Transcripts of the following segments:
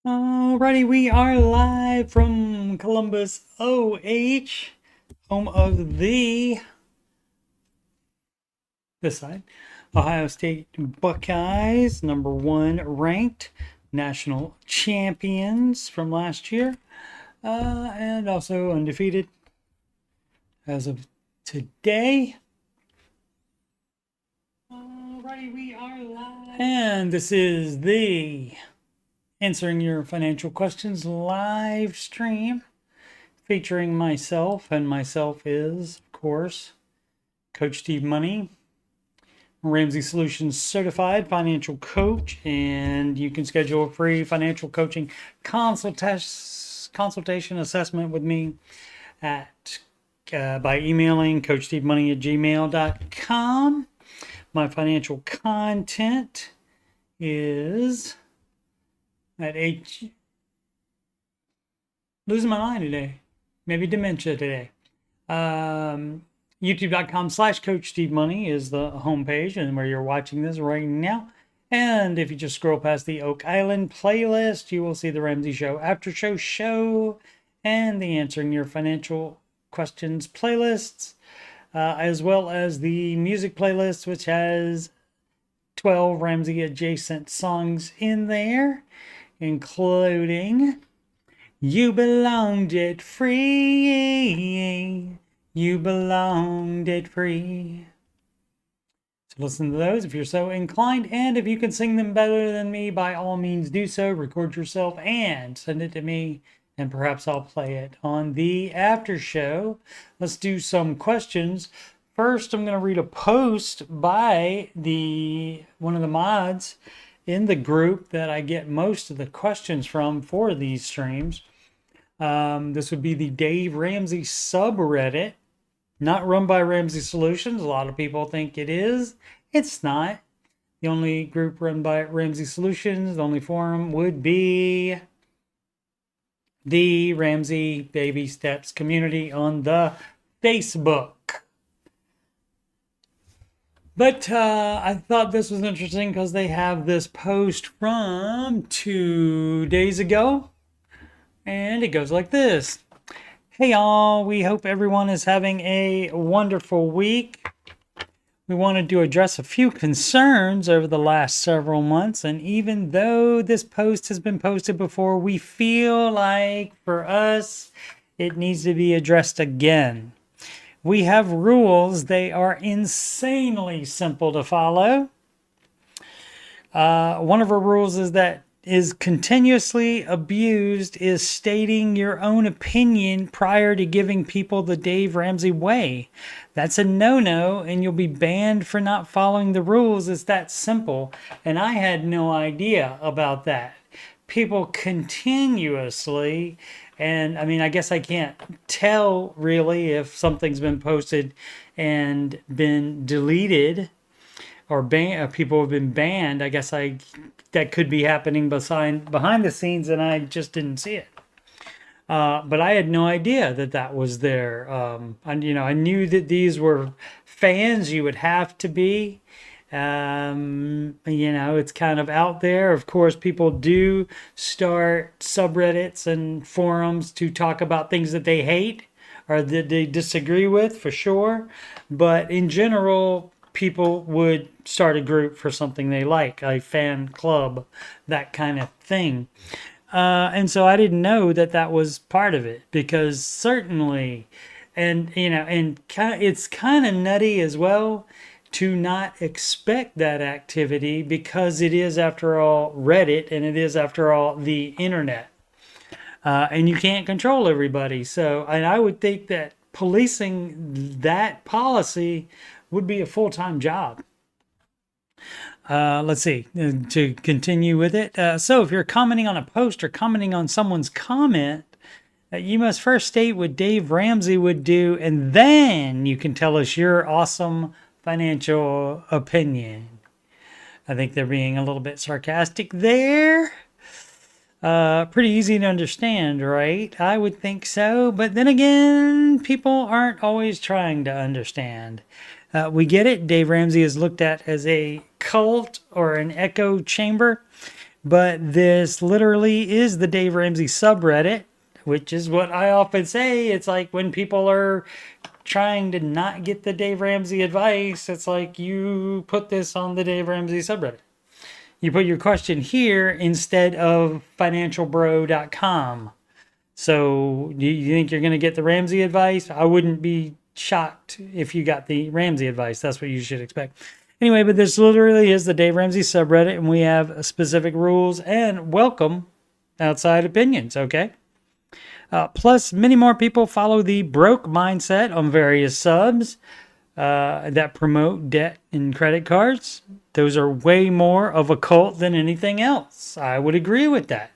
Alrighty, we are live from Columbus, OH, home of this side, Ohio State Buckeyes, #1 ranked national champions from last year, and also undefeated as of today. Alrighty, we are live. And this is the Answering Your Financial Questions live stream featuring myself, and myself is, of course, Coach Steve Money, Ramsey Solutions certified financial coach, and you can schedule a free financial coaching consultation assessment with me at by emailing coachstevemoney@gmail.com. My financial content is at losing my mind today, maybe dementia today. YouTube.com/CoachSteveMoney is the homepage and where you're watching this right now. And if you just scroll past the Oak Island playlist, you will see the Ramsey Show After Show and the Answering Your Financial Questions playlists, as well as the music playlist, which has 12 Ramsey adjacent songs in there, including You Belong Debt Free. You Belong Debt Free. So listen to those if you're so inclined, and if you can sing them better than me, by all means do so. Record yourself and send it to me, and perhaps I'll play it on the after show. Let's do some questions. First, I'm going to read a post by one of the mods in the group that I get most of the questions from for these streams. This would be the Dave Ramsey subreddit, not run by Ramsey Solutions. A lot of people think it is. It's not. The only group run by Ramsey Solutions, the only forum would be the Ramsey Baby Steps community on the Facebook. But I thought this was interesting because they have this post from 2 days ago. And it goes like this. Hey y'all, we hope everyone is having a wonderful week. We wanted to address a few concerns over the last several months. And even though this post has been posted before, we feel like for us, it needs to be addressed again. We have rules. They are insanely simple to follow. One of our rules is continuously abused is stating your own opinion prior to giving people the Dave Ramsey way. That's a no-no, and you'll be banned for not following the rules. It's that simple. And I had no idea about that. People continuously, and I mean, I guess I can't tell really if something's been posted and been deleted or people have been banned. I guess that could be happening behind the scenes, and I just didn't see it. But I had no idea that was there. I knew that these were fans. You would have to be. It's kind of out there. Of course, people do start subreddits and forums to talk about things that they hate or that they disagree with, for sure. But in general, people would start a group for something they like, a fan club, that kind of thing. And so I didn't know that was part of it, because certainly, it's kind of nutty as well to not expect that activity, because it is, after all, Reddit, and it is, after all, the internet. And you can't control everybody. So, and I would think that policing that policy would be a full-time job. Let's see, to continue with it. So if you're commenting on a post or commenting on someone's comment, you must first state what Dave Ramsey would do, and then you can tell us your awesome financial opinion. I think they're being a little bit sarcastic there. Pretty easy to understand, right? I would think so. But then again, people aren't always trying to understand. We get it. Dave Ramsey is looked at as a cult or an echo chamber. but this literally is the Dave Ramsey subreddit, which is what I often say. It's like when people are trying to not get the Dave Ramsey advice, it's like you put this on the Dave Ramsey subreddit. You put your question here instead of financialbro.com. So do you think you're going to get the Ramsey advice? I wouldn't be shocked if you got the Ramsey advice. That's what you should expect. Anyway, but this literally is the Dave Ramsey subreddit, and we have specific rules and welcome outside opinions, okay? Plus, many more people follow the broke mindset on various subs that promote debt and credit cards. Those are way more of a cult than anything else. I would agree with that.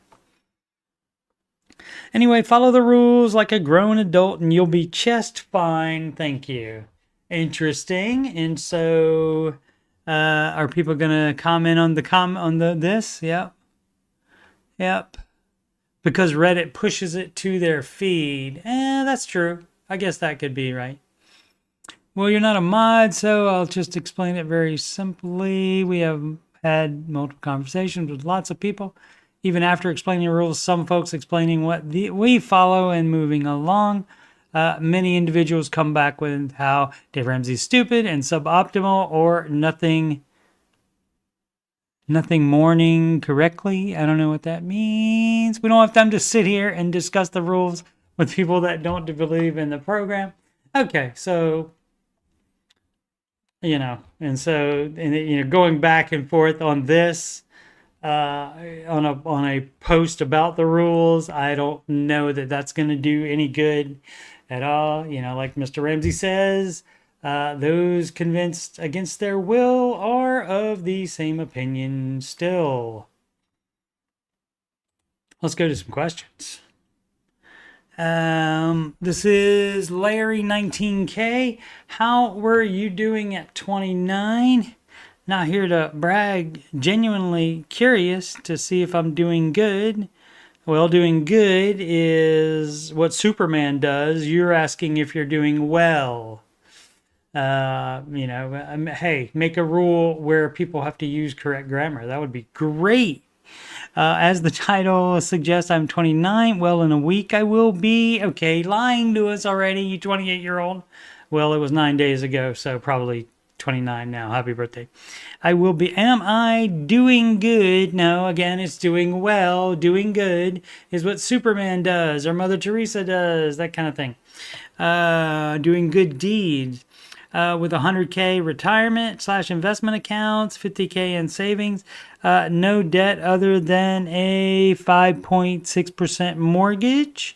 Anyway, follow the rules like a grown adult and you'll be just fine. Thank you. Interesting. And so, are people going to comment on this? Yep. Yep. Because Reddit pushes it to their feed. That's true. I guess that could be right. Well, you're not a mod, so I'll just explain it very simply. We have had multiple conversations with lots of people. Even after explaining the rules, some folks explaining what we follow and moving along. Many individuals come back with how Dave Ramsey's stupid and suboptimal or nothing mourning correctly. I don't know what that means. We don't have time to sit here and discuss the rules with people that don't believe in the program. Okay, so, going back and forth on this, on a post about the rules, I don't know that that's going to do any good at all. Like Mr. Ramsey says, those convinced against their will are of the same opinion still. Let's go to some questions. This is Larry 19K. How were you doing at 29? Not here to brag, genuinely curious to see if I'm doing good. Well, doing good is what Superman does. You're asking if you're doing well. Hey, make a rule where people have to use correct grammar. That would be great. As the title suggests, I'm 29. Well, in a week I will be. Okay, lying to us already, you 28-year-old. Well, it was 9 days ago, so probably 29 now. Happy birthday. I will be. Am I doing good? No, again, it's doing well. Doing good is what Superman does or Mother Teresa does, that kind of thing. Doing good deeds. With 100K retirement / investment accounts, 50K in savings, no debt other than a 5.6% mortgage.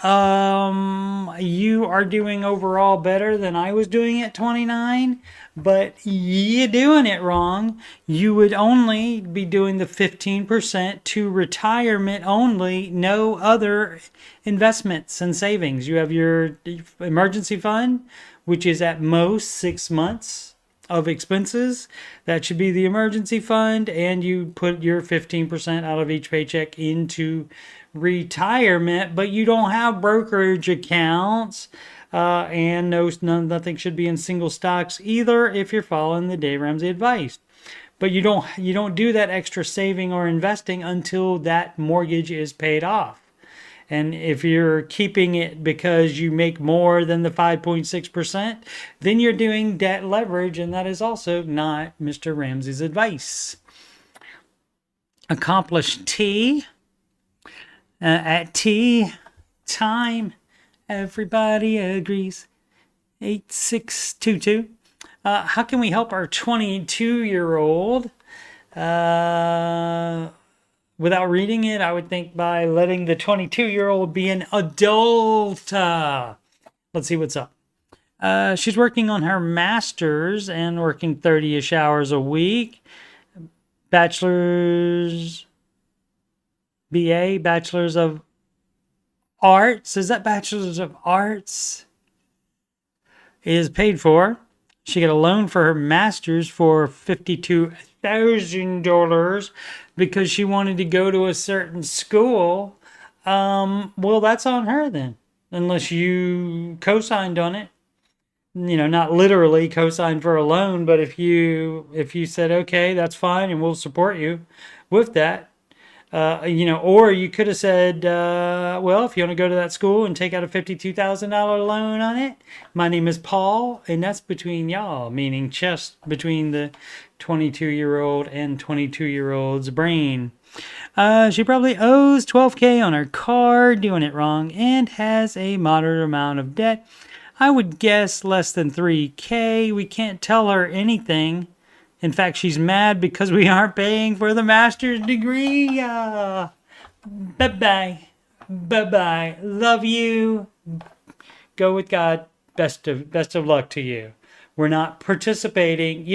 You are doing overall better than I was doing at 29, but you're doing it wrong. You would only be doing the 15% to retirement only, no other investments and savings. You have your emergency fund, which is at most 6 months of expenses. That should be the emergency fund, and you put your 15% out of each paycheck into retirement, but you don't have brokerage accounts, and nothing should be in single stocks either if you're following the Dave Ramsey advice. But you don't do that extra saving or investing until that mortgage is paid off. And if you're keeping it because you make more than the 5.6%, then you're doing debt leverage, and that is also not Mr. Ramsey's advice. Accomplished T. At tea time, everybody agrees. 8622. How can we help our 22-year-old? Without reading it, I would think by letting the 22-year-old be an adult. Let's see what's up. She's working on her master's and working 30-ish hours a week. Bachelor's BA, Bachelor's of Arts. Is that Bachelor's of Arts? Is paid for. She got a loan for her master's for $52,000 because she wanted to go to a certain school. Well, that's on her then, unless you co-signed on it. Not literally co-signed for a loan, but if you said, okay, that's fine and we'll support you with that, Or you could have said, well, if you want to go to that school and take out a $52,000 loan on it, my name is Paul, and that's between y'all, meaning just between the 22-year-old and 22-year-old's brain. She probably owes $12K on her car, doing it wrong, and has a moderate amount of debt. I would guess less than $3K. We can't tell her anything. In fact, she's mad because we aren't paying for the master's degree. Bye-bye. Bye-bye. Love you. Go with God. Best of luck to you. We're not participating.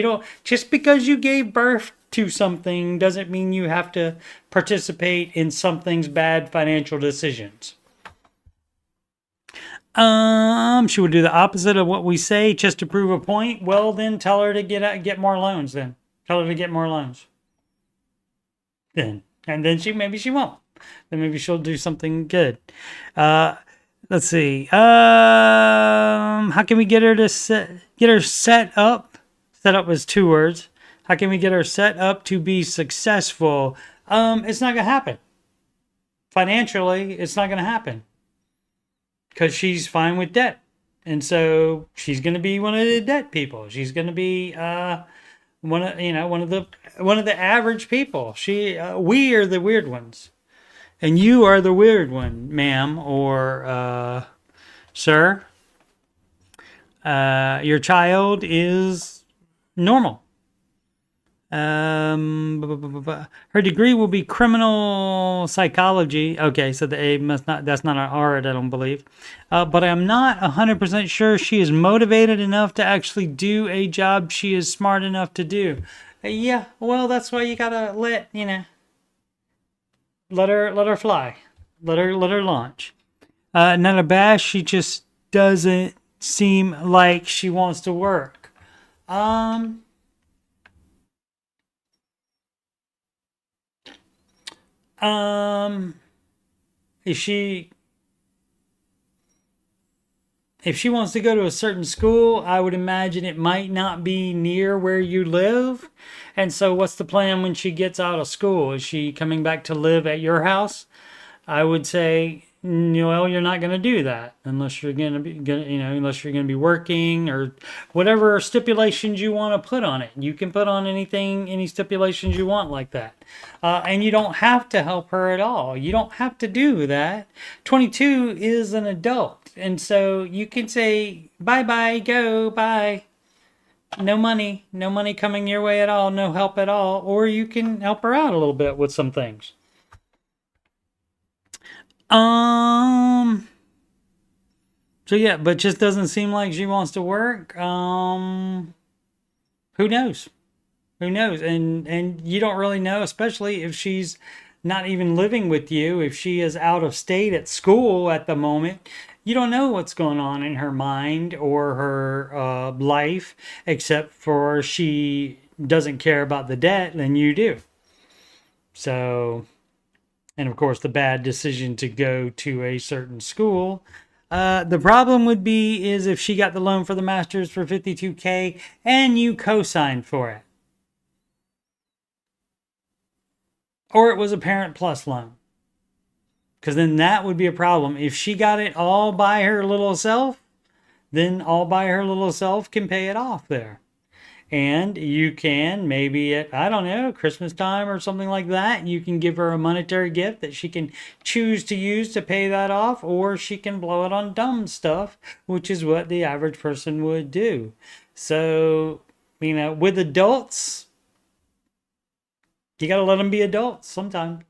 Just because you gave birth to something doesn't mean you have to participate in something's bad financial decisions. She would do the opposite of what we say just to prove a point. Well, then tell her to get more loans. Then tell her to get more loans. And then maybe she won't. Then maybe she'll do something good. Let's see. How can we get her set up? Set up is 2 words. How can we get her set up to be successful? It's not gonna happen. Financially, it's not gonna happen. Because she's fine with debt. And so she's going to be one of the debt people. She's going to be one of the average people. We are the weird ones. And you are the weird one, ma'am or sir. Your child is normal. Her degree will be criminal psychology. Okay, so the A that's not an R, I don't believe. But I'm not 100% sure she is motivated enough to actually do a job she is smart enough to do. Yeah, well, that's why you gotta let her fly. Let her launch. Not a bash, she just doesn't seem like she wants to work. If she wants to go to a certain school, I would imagine it might not be near where you live. And so what's the plan when she gets out of school? Is she coming back to live at your house? I would say, well, you're not going to do that unless you're going to be working or whatever stipulations you want to put on it. You can put on any stipulations you want like that. And you don't have to help her at all. You don't have to do that. 22 is an adult. And so you can say, bye-bye, go, bye. No money coming your way at all. No help at all. Or you can help her out a little bit with some things. So yeah, but just doesn't seem like she wants to work. Who knows? And you don't really know, especially if she's not even living with you, if she is out of state at school at the moment. You don't know what's going on in her mind or her life, except for she doesn't care about the debt, and you do. So, and of course, the bad decision to go to a certain school. The problem would be is if she got the loan for the master's for $52K and you co-signed for it. Or it was a Parent Plus loan. Because then that would be a problem. If she got it all by her little self, then all by her little self can pay it off there. And you can maybe at, I don't know, Christmas time or something like that, you can give her a monetary gift that she can choose to use to pay that off, or she can blow it on dumb stuff, which is what the average person would do. So, with adults, you got to let them be adults sometimes.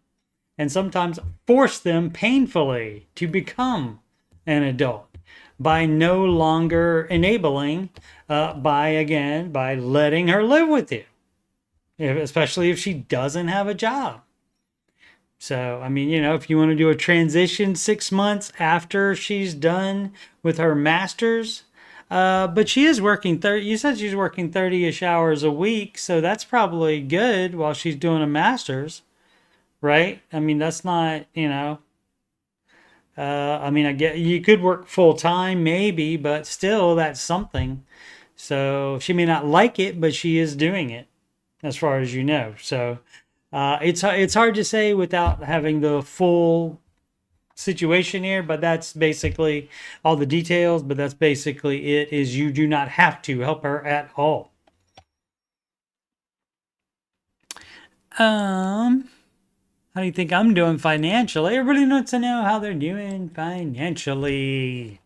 And sometimes force them painfully to become an adult by no longer enabling, by letting her live with you, especially if she doesn't have a job. So, if you want to do a transition 6 months after she's done with her master's, but she is working you said she's working 30-ish hours a week, so that's probably good while she's doing a master's. Right? That's not, I get you could work full time maybe, but still that's something. So she may not like it, but she is doing it as far as you know. So It's hard to say without having the full situation here, but that's basically all the details. But that's basically it. Is you do not have to help her at all. How do you think I'm doing financially? Everybody wants to know how they're doing financially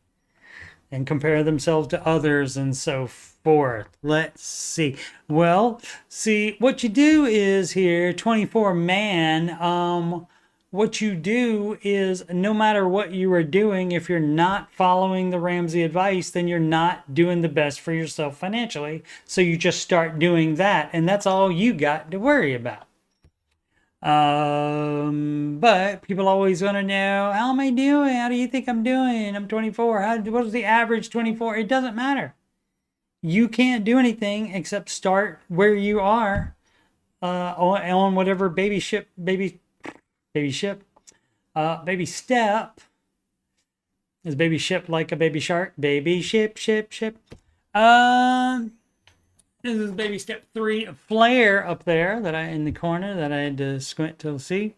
and compare themselves to others and so forth. Let's see. Well, see, what you do is here, 24 man, what you do is no matter what you are doing, if you're not following the Ramsey advice, then you're not doing the best for yourself financially. So you just start doing that, and that's all you got to worry about. But people always want to know, how am I doing? How do you think I'm doing? I'm 24. What is the average 24? It doesn't matter. You can't do anything except start where you are, on whatever baby step. Is baby ship like a baby shark? Baby ship. This is baby step 3, flare up there that in the corner that I had to squint to see.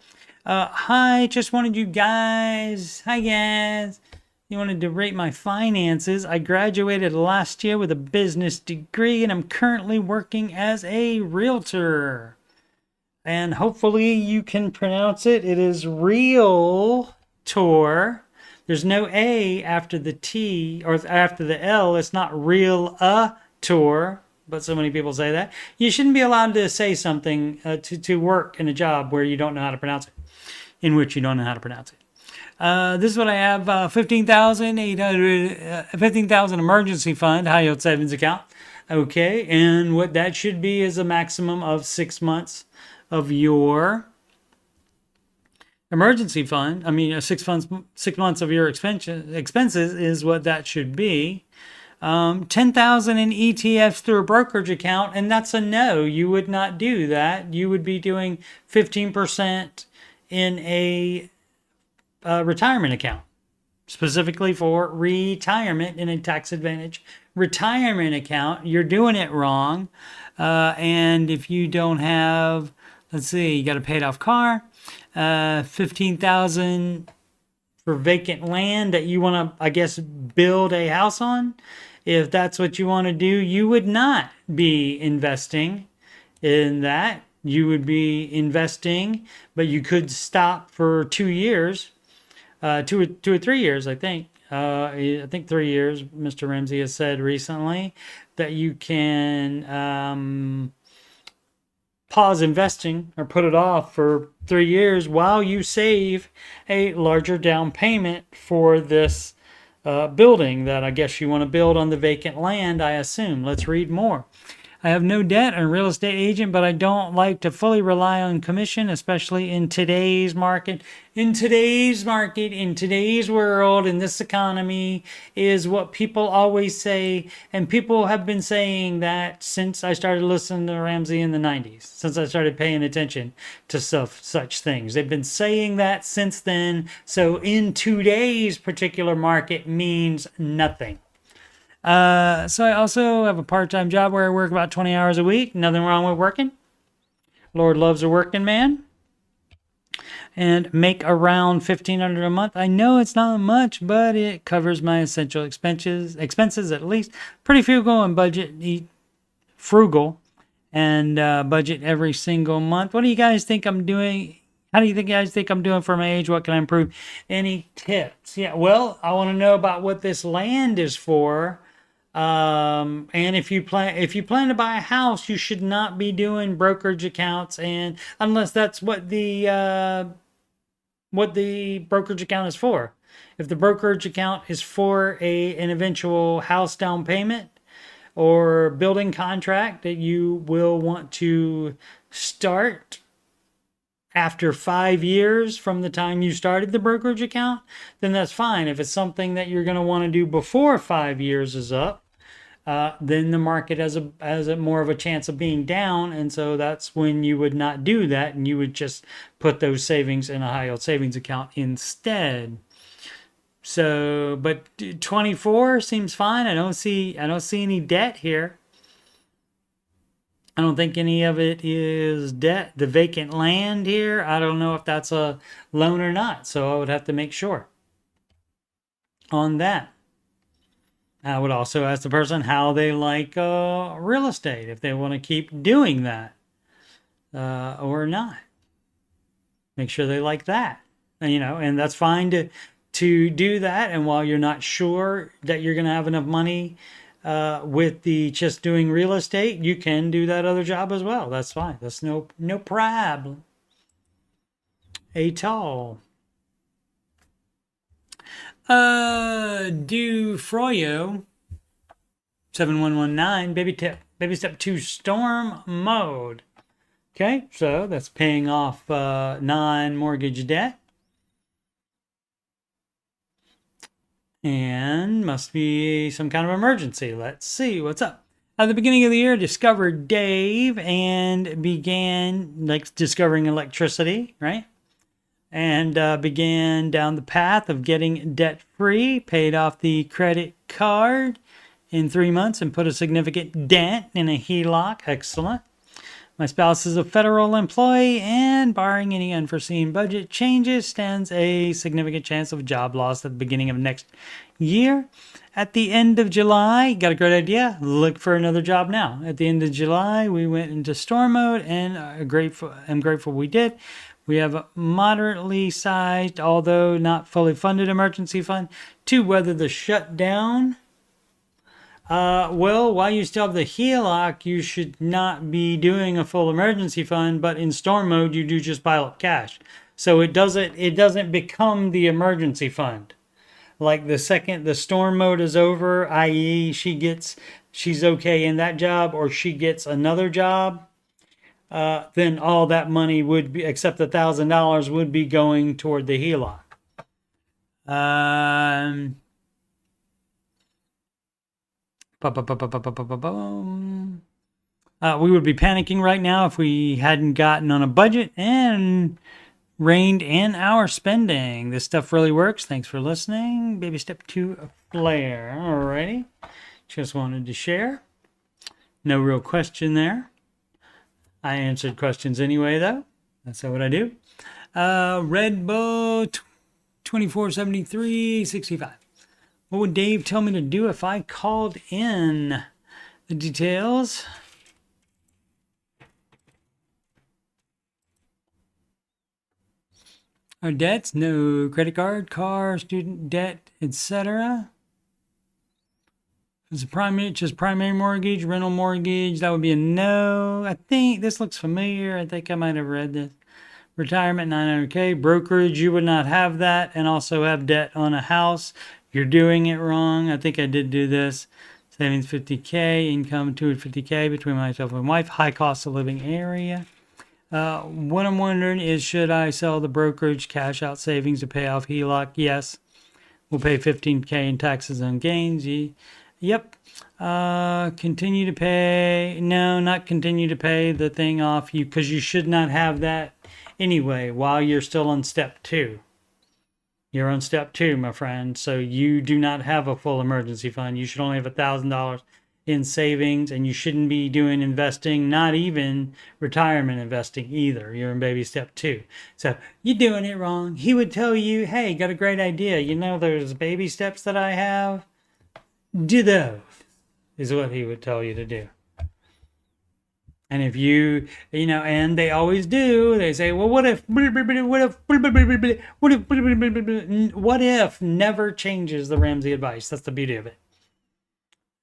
Hi, just wanted you guys. Hi guys. You wanted to rate my finances. I graduated last year with a business degree and I'm currently working as a realtor. And hopefully you can pronounce it. It is realtor. There's no A after the T or after the L. It's not real-a-tour. But so many people say that. You shouldn't be allowed to say something to work in a job where you don't know how to pronounce it, in which you don't know how to pronounce it. This is what I have, 15,000 emergency fund, high yield savings account. Okay, and what that should be is a maximum of 6 months of your emergency fund. I mean, 6 months of your expenses is what that should be. 10,000 in ETFs through a brokerage account, and that's a no. You would not do that. You would be doing 15% in a retirement account, specifically for retirement in a tax advantage retirement account. You're doing it wrong. And if you don't have, let's see, you got a paid off car, 15,000 for vacant land that you want to, I guess, build a house on. If that's what you want to do, you would not be investing in that. You would be investing, but you could stop for 2 years, 2 or 3 years, I think. I think 3 years, Mr. Ramsey has said recently, that you can pause investing or put it off for 3 years while you save a larger down payment for this building that I guess you want to build on the vacant land, I assume. Let's read more. I have no debt. I'm a real estate agent, but I don't like to fully rely on commission, especially in today's market. In today's world, in this economy, is what people always say. And people have been saying that since I started listening to Ramsey in the 90s, since I started paying attention to such things. They've been saying that since then. So in today's particular market means nothing. So I also have a part-time job where I work about 20 hours a week. Nothing wrong with working. Lord loves a working man. And make around $1,500 a month. I know it's not much, but it covers my essential expenses at least. Pretty frugal and budget every single month. What do you guys think I'm doing? How do you guys think I'm doing for my age? What can I improve? Any tips? Yeah, well, I want to know about what this land is for. And if you plan to buy a house, you should not be doing brokerage accounts, and unless that's what the brokerage account is for. If the brokerage account is for an eventual house down payment or building contract that you will want to start after 5 years from the time you started the brokerage account, then that's fine. If it's something that you're going to want to do before 5 years is up, then the market has a more of a chance of being down, and so that's when you would not do that, and you would just put those savings in a high yield savings account instead. So, but 24 seems fine. I don't see any debt here. I don't think any of it is debt. The vacant land here, I don't know if that's a loan or not. So I would have to make sure on that. I would also ask the person how they like real estate, if they want to keep doing that or not. Make sure they like that, and that's fine to do that. And while you're not sure that you're going to have enough money with the just doing real estate, you can do that other job as well. That's fine. That's no problem at all. Do Froyo 7119 baby step 2 storm mode. Okay, so that's paying off non-mortgage debt. And must be some kind of emergency. Let's see what's up. At the beginning of the year, discovered Dave and began discovering electricity, right? And began down the path of getting debt-free, paid off the credit card in 3 months and put a significant dent in a HELOC. Excellent. My spouse is a federal employee, and barring any unforeseen budget changes, stands a significant chance of job loss at the beginning of next year. At the end of July, got a great idea, look for another job now. At the end of July, we went into storm mode, and I'm grateful we did. We have a moderately sized, although not fully funded emergency fund to weather the shutdown. Well, while you still have the HELOC, you should not be doing a full emergency fund, but in storm mode, you do just pile up cash. So it doesn't become the emergency fund. Like the second the storm mode is over, i.e. she's okay in that job, or she gets another job, then all that money would be, except $1,000, would be going toward the HELOC. We would be panicking right now if we hadn't gotten on a budget and reined in our spending. This stuff really works. Thanks for listening. Baby step 2, Flair. Alrighty. Just wanted to share. No real question there. I answered questions anyway, though. That's what I do. Red Bull 247365. What would Dave tell me to do if I called in? The details. Our debts, no credit card, car, student debt, etc. If it's just primary mortgage, rental mortgage, that would be a no. I think this looks familiar. I think I might have read this. Retirement, 900K. Brokerage, you would not have that and also have debt on a house. You're doing it wrong. I think I did do this. Savings 50K, income 250K between myself and wife. High cost of living area. What I'm wondering is, should I sell the brokerage, cash out savings to pay off HELOC? Yes. We'll pay 15K in taxes on gains. Yep. Continue to pay. No, not continue to pay the thing off you, because you should not have that anyway while you're still on step 2. You're on step 2, my friend. So you do not have a full emergency fund. You should only have $1,000 in savings, and you shouldn't be doing investing, not even retirement investing either. You're in baby step 2. So you're doing it wrong. He would tell you, hey, got a great idea. There's baby steps that I have. Do those, is what he would tell you to do. And if and they always do, they say, well, what if never changes the Ramsey advice? That's the beauty of it.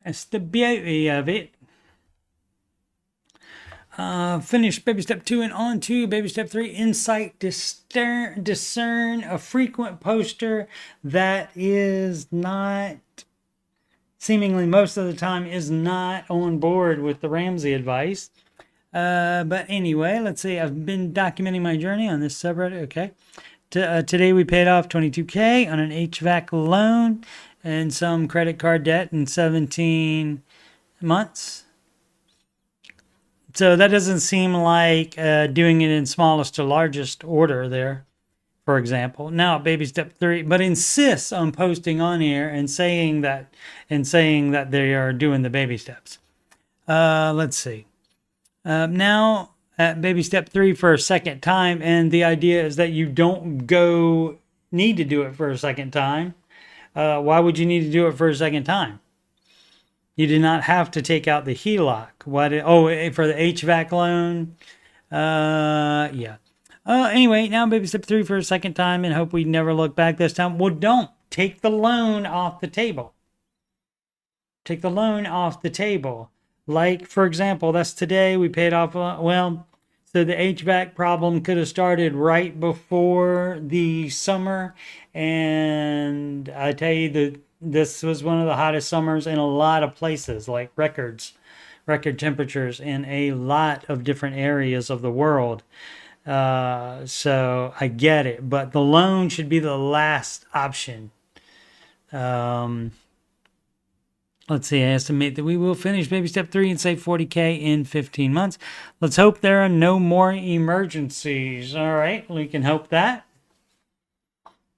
That's the beauty of it. Finish baby step 2 and on to baby step 3. Insight, discern a frequent poster that is not, seemingly most of the time, is not on board with the Ramsey advice. But anyway, let's see. I've been documenting my journey on this subreddit. Okay. Today we paid off $22K on an HVAC loan and some credit card debt in 17 months. So that doesn't seem like doing it in smallest to largest order there, for example. Now, baby step 3, but insists on posting on here and saying that they are doing the baby steps. Let's see. Now at baby step 3 for a second time, and the idea is that you don't need to do it for a second time. Why would you need to do it for a second time? You did not have to take out the HELOC. For the HVAC loan? Yeah. Anyway, now baby step 3 for a second time and hope we never look back this time. Well, don't take the loan off the table. Take the loan off the table. Like, for example, that's today we paid off, so the HVAC problem could have started right before the summer. And I tell you, this was one of the hottest summers in a lot of places, like record temperatures in a lot of different areas of the world. So I get it, but the loan should be the last option. Let's see, I estimate that we will finish baby step 3 and save 40K in 15 months. Let's hope there are no more emergencies. All right, we can hope that.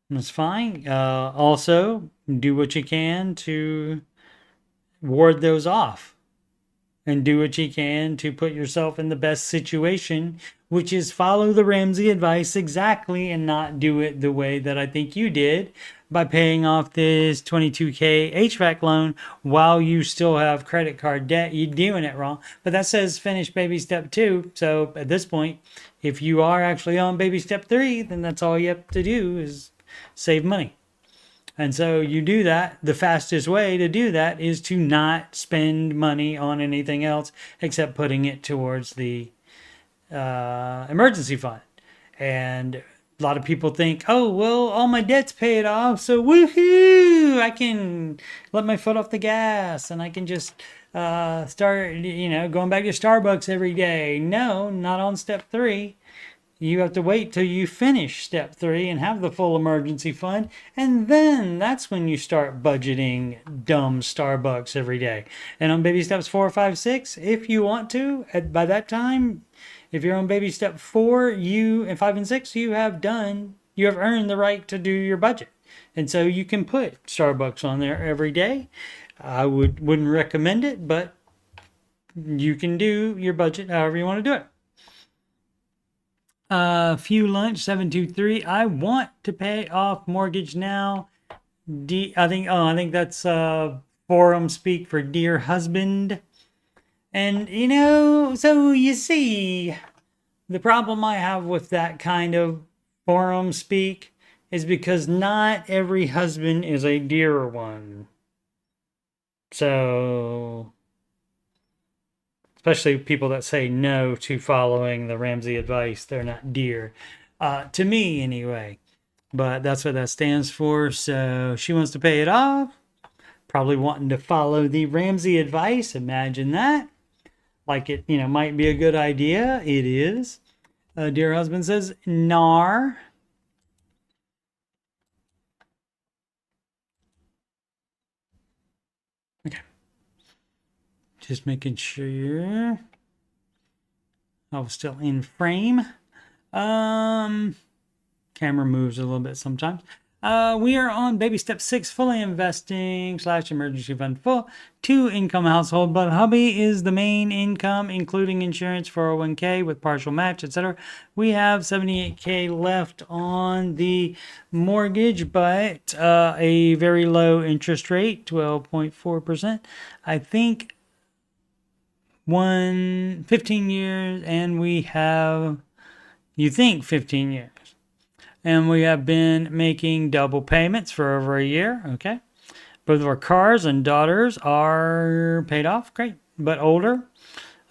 That's fine. Also, do what you can to ward those off. And do what you can to put yourself in the best situation, which is follow the Ramsey advice exactly and not do it the way that I think you did by paying off this 22K HVAC loan while you still have credit card debt. You're doing it wrong. But that says finish baby step 2. So at this point, if you are actually on baby step 3, then that's all you have to do is save money. And so you do that. The fastest way to do that is to not spend money on anything else except putting it towards the emergency fund. And a lot of people think, oh, well, all my debt's paid off, so woohoo, I can let my foot off the gas and I can just start, going back to Starbucks every day. No, not on step 3. You have to wait till you finish step 3 and have the full emergency fund. And then that's when you start budgeting dumb Starbucks every day. And on baby steps 4, 5, 6, if you want to, by that time, if you're on baby step 4, and 5 and 6, you have earned the right to do your budget. And so you can put Starbucks on there every day. I wouldn't recommend it, but you can do your budget however you want to do it. Few lunch 723. I want to pay off mortgage now. I think that's forum speak for dear husband. And so you see, the problem I have with that kind of forum speak is because not every husband is a dear one. So, especially people that say no to following the Ramsey advice, they're not dear. To me, anyway. But that's what that stands for. So she wants to pay it off. Probably wanting to follow the Ramsey advice. Imagine that. Like it, might be a good idea. It is. Dear husband says, nar. Okay. Just making sure I was still in frame. Camera moves a little bit sometimes. We are on baby step 6, fully investing / emergency fund full 2 income household, but hubby is the main income, including insurance, 401k with partial match, etc. We have 78K left on the mortgage, but a very low interest rate, 12.4%. I think 15 years, and we have, 15 years. And we have been making double payments for over a year. Okay. Both of our cars and daughters are paid off. Great. But older.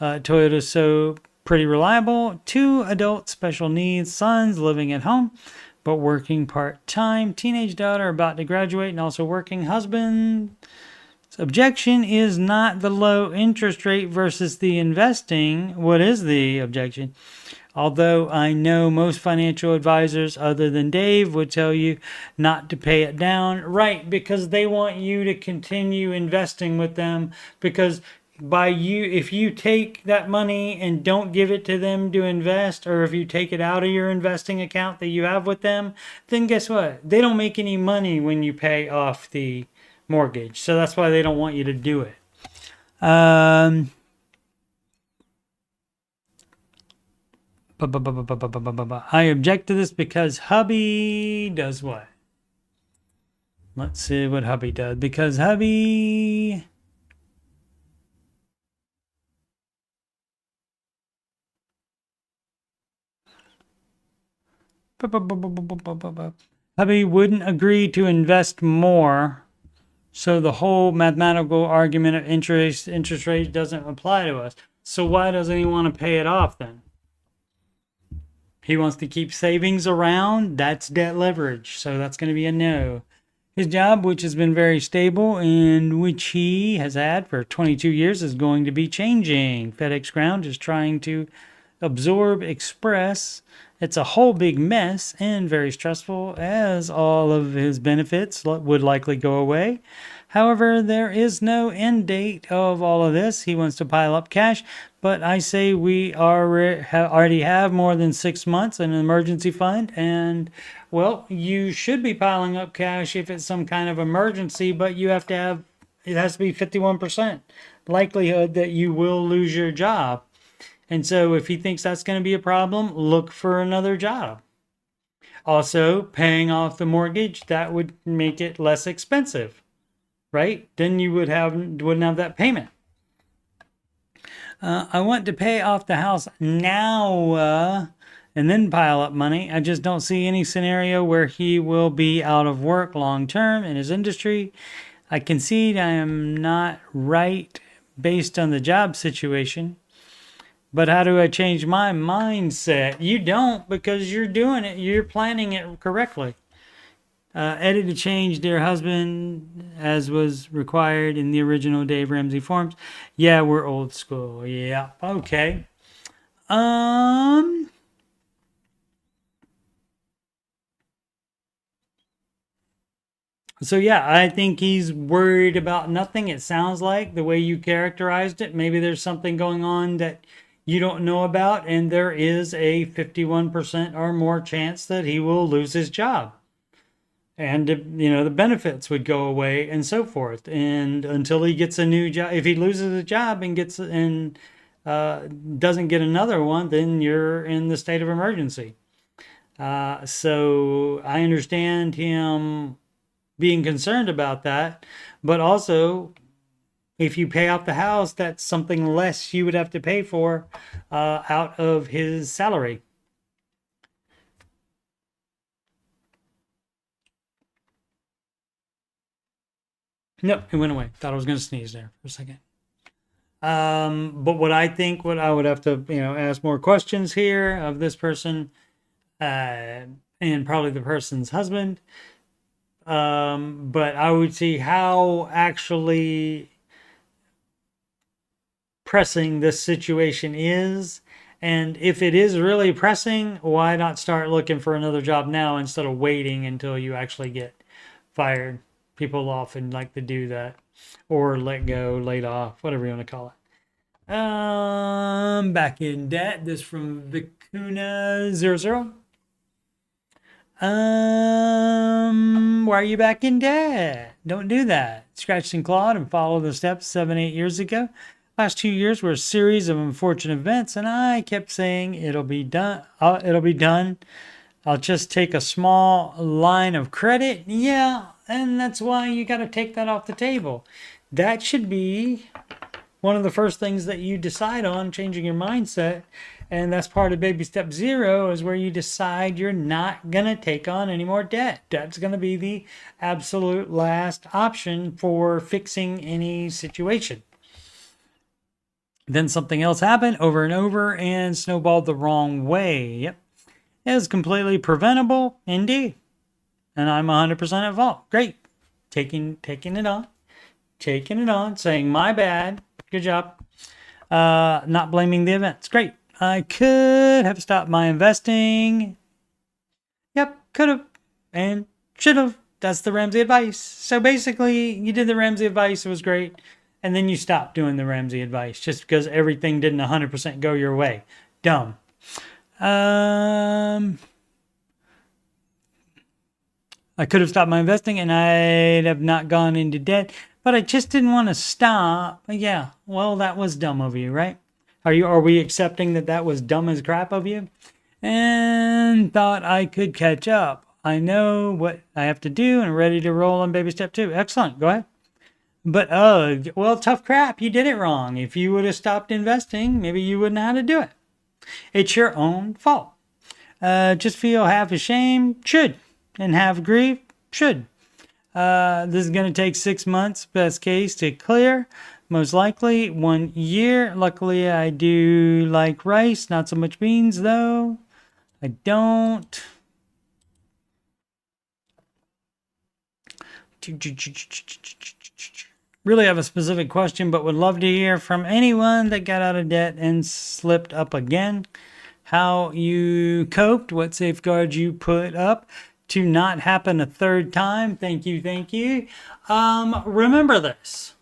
Toyota's so pretty reliable. 2 adult special needs sons living at home, but working part-time. Teenage daughter about to graduate and also working. Husband. Objection is not the low interest rate versus the investing. What is the objection? Although I know most financial advisors other than Dave would tell you not to pay it down. Right, because they want you to continue investing with them. Because if you take that money and don't give it to them to invest, or if you take it out of your investing account that you have with them, then guess what? They don't make any money when you pay off the mortgage. So that's why they don't want you to do it. I object to this because hubby does what? Let's see what hubby does. Because hubby... Hubby wouldn't agree to invest more, so the whole mathematical argument of interest rate doesn't apply to us. So why doesn't he want to pay it off then? He wants to keep savings around. That's debt leverage, so that's going to be a no. His job, which has been very stable and which he has had for 22 years, is going to be changing. FedEx Ground is trying to absorb Express. It's a whole big mess and very stressful, as all of his benefits would likely go away. However, there is no end date of all of this. He wants to pile up cash, but I say we already have more than 6 months in an emergency fund, and well, you should be piling up cash if it's some kind of emergency, but you have to have, it has to be 51% likelihood that you will lose your job. And so if he thinks that's going to be a problem, look for another job. Also, paying off the mortgage, that would make it less expensive, right? Then you wouldn't have that payment. I want to pay off the house now and then pile up money. I just don't see any scenario where he will be out of work long term in his industry. I concede I am not right based on the job situation. But how do I change my mindset? You don't, because you're doing it. You're planning it correctly. Edit to change dear husband as was required in the original Dave Ramsey forms. Yeah, we're old school. Yeah. Okay. So yeah, I think he's worried about nothing. It sounds like the way you characterized it. Maybe there's something going on that you don't know about, and there is a 51% or more chance that he will lose his job. And, the benefits would go away and so forth. And until he gets a new job, if he loses a job and doesn't get another one, then you're in the state of emergency. So I understand him being concerned about that, but also, if you pay off the house, that's something less you would have to pay for out of his salary. No, it went away. Thought I was going to sneeze there for a second. But what I would have to, ask more questions here of this person and probably the person's husband. But I would see how actually pressing this situation is, and if it is really pressing, why not start looking for another job now instead of waiting until you actually get fired? People often like to do that, or let go, laid off, whatever you want to call it. Back in debt. This from Vicuna00. Why are you back in debt? Don't do that. Scratched and clawed and follow the steps 7-8 years ago. Last 2 years were a series of unfortunate events, and I kept saying it'll be done. It'll be done. I'll just take a small line of credit. Yeah, and that's why you got to take that off the table. That should be one of the first things that you decide on, changing your mindset. And that's part of baby step 0, is where you decide you're not going to take on any more debt. That's going to be the absolute last option for fixing any situation. Then something else happened over and over and snowballed the wrong way. Yep. It was completely preventable, indeed. And I'm 100% at fault. Great. Taking it on, saying my bad. Good job. Not blaming the events. Great. I could have stopped my investing. Yep, could have and should have. That's the Ramsey advice. So basically, you did the Ramsey advice. It was great. And then you stopped doing the Ramsey advice just because everything didn't 100% go your way. Dumb. I could have stopped my investing and I'd have not gone into debt, but I just didn't want to stop. Yeah, well, that was dumb of you, right? Are we accepting that that was dumb as crap of you? And thought I could catch up. I know what I have to do and ready to roll on baby step 2. Excellent. Go ahead. But, well, tough crap. You did it wrong. If you would have stopped investing, maybe you wouldn't know how to do it. It's your own fault. Just feel half ashamed? Should. And have grief? Should. This is going to take 6 months, best case, to clear. Most likely 1 year. Luckily, I do like rice. Not so much beans, though. I don't. Really have a specific question, but would love to hear from anyone that got out of debt and slipped up again. How you coped, what safeguards you put up to not happen a third time. Thank you, thank you. Remember this.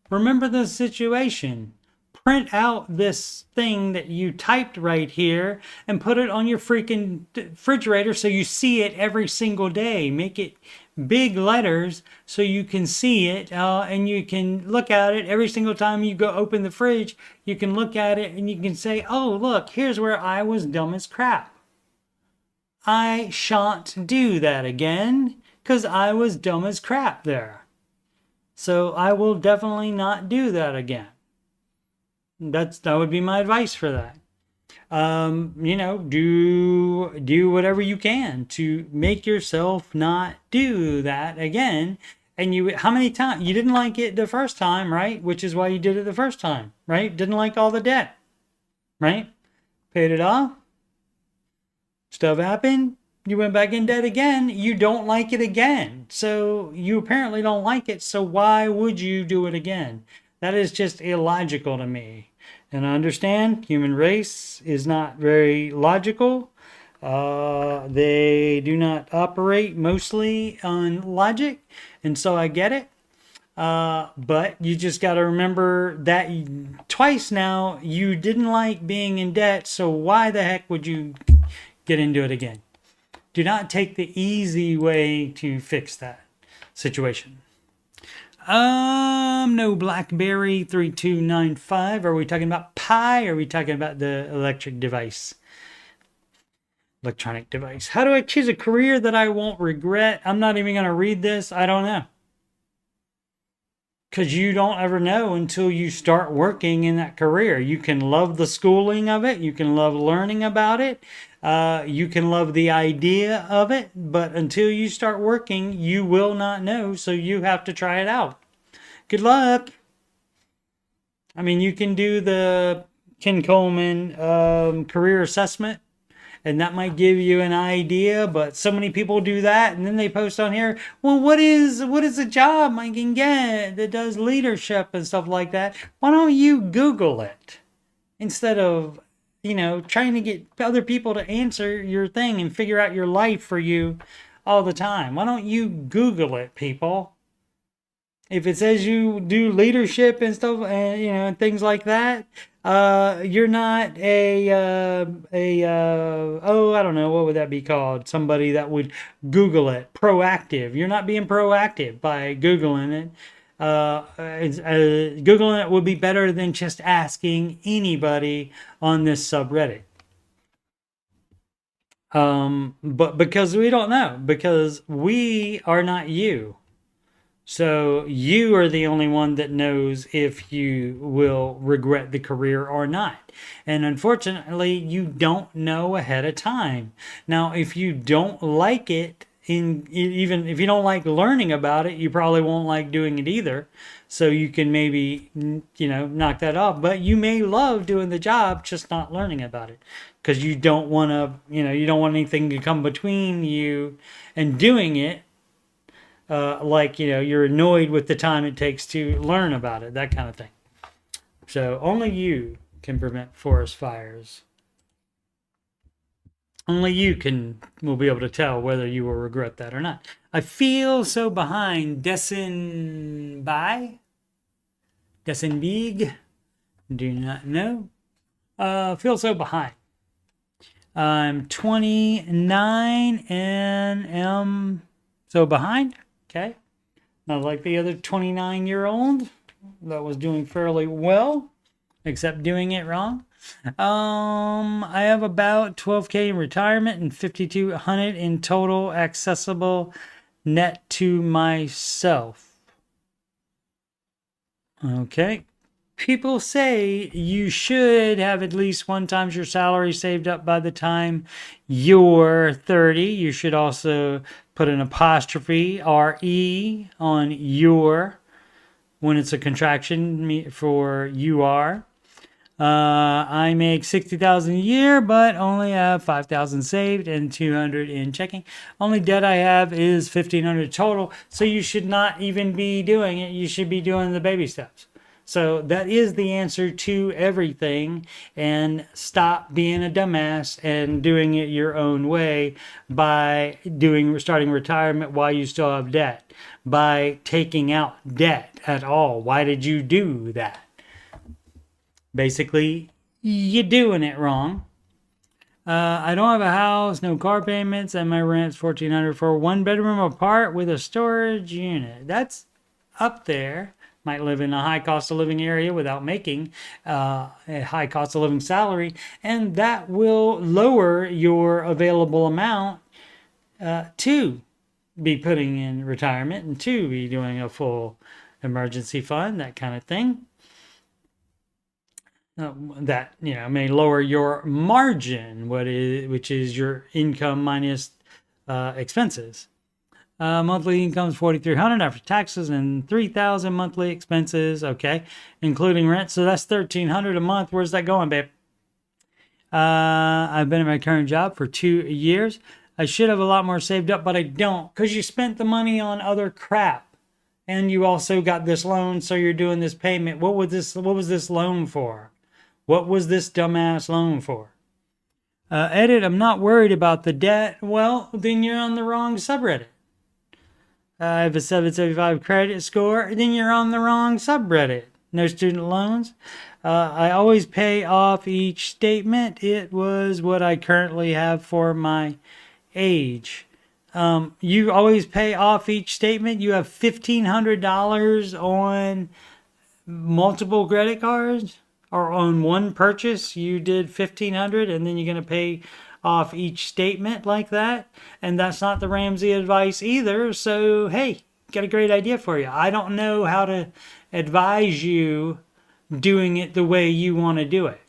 Remember the situation. Print out this thing that you typed right here and put it on your freaking refrigerator so you see it every single day. Make it big letters so you can see it and you can look at it every single time you go open the fridge. You can look at it and you can say, oh, look, here's where I was dumb as crap. I shan't do that again because I was dumb as crap there. So I will definitely not do that again. That would be my advice for that. You know, do whatever you can to make yourself not do that again. And how many times you didn't like it the first time, right? Which is why you did it the first time, right? Didn't like all the debt, right? Paid it off. Stuff happened. You went back in debt again. You don't like it again. So you apparently don't like it. So why would you do it again? That is just illogical to me. And I understand human race is not very logical. They do not operate mostly on logic. And so I get it. But you just got to remember that twice now you didn't like being in debt. So why the heck would you get into it again? Do not take the easy way to fix that situation. No BlackBerry 3295. Are we talking about Pi or are we talking about the electronic device? How do I choose a career that I won't regret? I'm not even going to read this. I don't know. Because you don't ever know until you start working in that career. You can love the schooling of it. You can love learning about it. You can love the idea of it. But until you start working, you will not know. So you have to try it out. Good luck. I mean, you can do the Ken Coleman career assessment. And that might give you an idea, but so many people do that, and then they post on here, well, what is a job I can get that does leadership and stuff like that? Why don't you Google it instead of, you know, trying to get other people to answer your thing and figure out your life for you all the time? Why don't you Google it, people? If it says you do leadership and stuff, and you know, and things like that, you're not I don't know, what would that be called? Somebody that would Google it. Proactive. You're not being proactive by Googling it. Googling it would be better than just asking anybody on this subreddit. But because we don't know, because we are not you. So you are the only one that knows if you will regret the career or not. And unfortunately, you don't know ahead of time. Now, if you don't like it, even if you don't like learning about it, you probably won't like doing it either. So you can maybe, you know, knock that off. But you may love doing the job, just not learning about it. Because you don't want to, you know, you don't want anything to come between you and doing it. Like, you know, you're annoyed with the time it takes to learn about it, that kind of thing. So only you can prevent forest fires. Only you will be able to tell whether you will regret that or not. I feel so behind. Designedbypittman? Do not know. Feel so behind. I'm 29 and am so behind. Okay, not like the other 29-year-old that was doing fairly well. except doing it wrong. I have about 12K in retirement and 5,200 in total accessible net to myself. Okay. People say you should have at least 1 times your salary saved up by the time you're 30. You should also put an apostrophe RE on your when it's a contraction for you are. I make 60,000 a year, but only have 5,000 saved and 200 in checking. Only debt I have is 1,500 total. So you should not even be doing it. You should be doing the baby steps. So that is the answer to everything. And stop being a dumbass and doing it your own way by starting retirement while you still have debt, by taking out debt at all. Why did you do that? Basically, you're doing it wrong. I don't have a house, no car payments, and my rent's $1,400 for a 1-bedroom apart with a storage unit. That's up there. Might live in a high cost of living area without making a high cost of living salary, and that will lower your available amount to be putting in retirement and to be doing a full emergency fund, that kind of thing. That may lower your margin, which is your income minus expenses. Monthly income is $4,300 after taxes and $3,000 monthly expenses. Okay, including rent. So that's $1,300 a month. Where's that going, babe? I've been in my current job for 2 years. I should have a lot more saved up, but I don't, because you spent the money on other crap. And you also got this loan, so you're doing this payment. What was this loan for? What was this dumbass loan for? Edit, I'm not worried about the debt. Well, then you're on the wrong subreddit. I have a 775 credit score. Then you're on the wrong subreddit. No student loans. I always pay off each statement. It was what I currently have for my age. You always pay off each statement. You have $1,500 on multiple credit cards, or on one purchase you did $1,500, and then you're going to pay off each statement like that. And that's not the Ramsey advice either. So hey, got a great idea for you. I don't know how to advise you doing it the way you want to do it.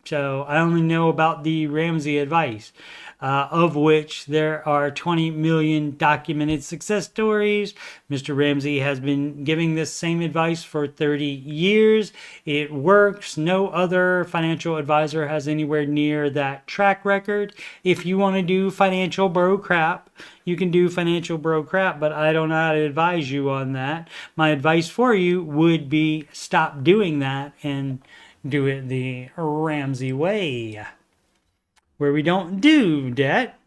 So I only know about the Ramsey advice, of which there are 20 million documented success stories. Mr. Ramsey has been giving this same advice for 30 years. It works. No other financial advisor has anywhere near that track record. If you want to do financial bro crap, you can do financial bro crap, but I don't know how to advise you on that. My advice for you would be stop doing that and do it the Ramsey way, where we don't do debt.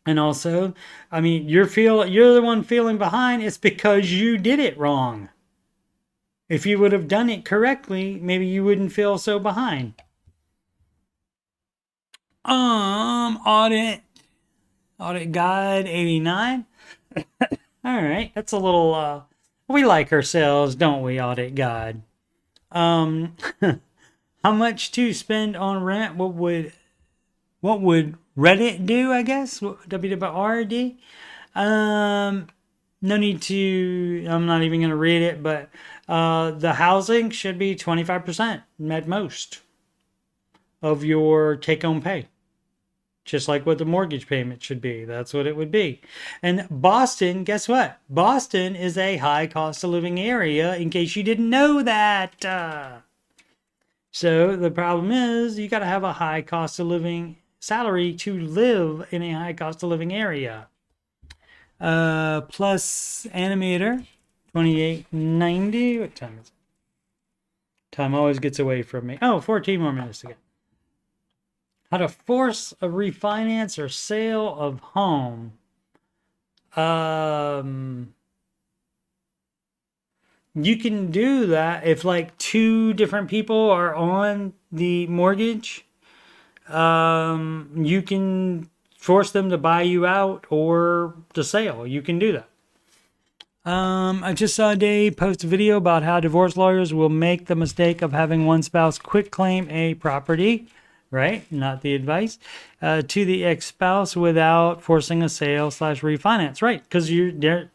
And also, I mean, you're the one feeling behind. It's because you did it wrong. If you would have done it correctly, maybe you wouldn't feel so behind. Audit guide 89. All right, that's a little we like ourselves, don't we, audit guide? How much to spend on rent? What would Reddit do, I guess? WWRD? No need to, I'm not even going to read it, but the housing should be 25% at most of your take-home pay. Just like what the mortgage payment should be. That's what it would be. And Boston, guess what? Boston is a high cost of living area, in case you didn't know that. So the problem is you got to have a high cost of living salary to live in a high cost of living area. Plus animator, 28.90. What time is it? Time always gets away from me. Oh, 14 more minutes to go. How to force a refinance or sale of home. You can do that if like 2 different people are on the mortgage. You can force them to buy you out or to sale. You can do that. I just saw Dave post a video about how divorce lawyers will make the mistake of having one spouse quick claim a property, right? Not the advice, to the ex-spouse without forcing a sale / refinance, right? Because you do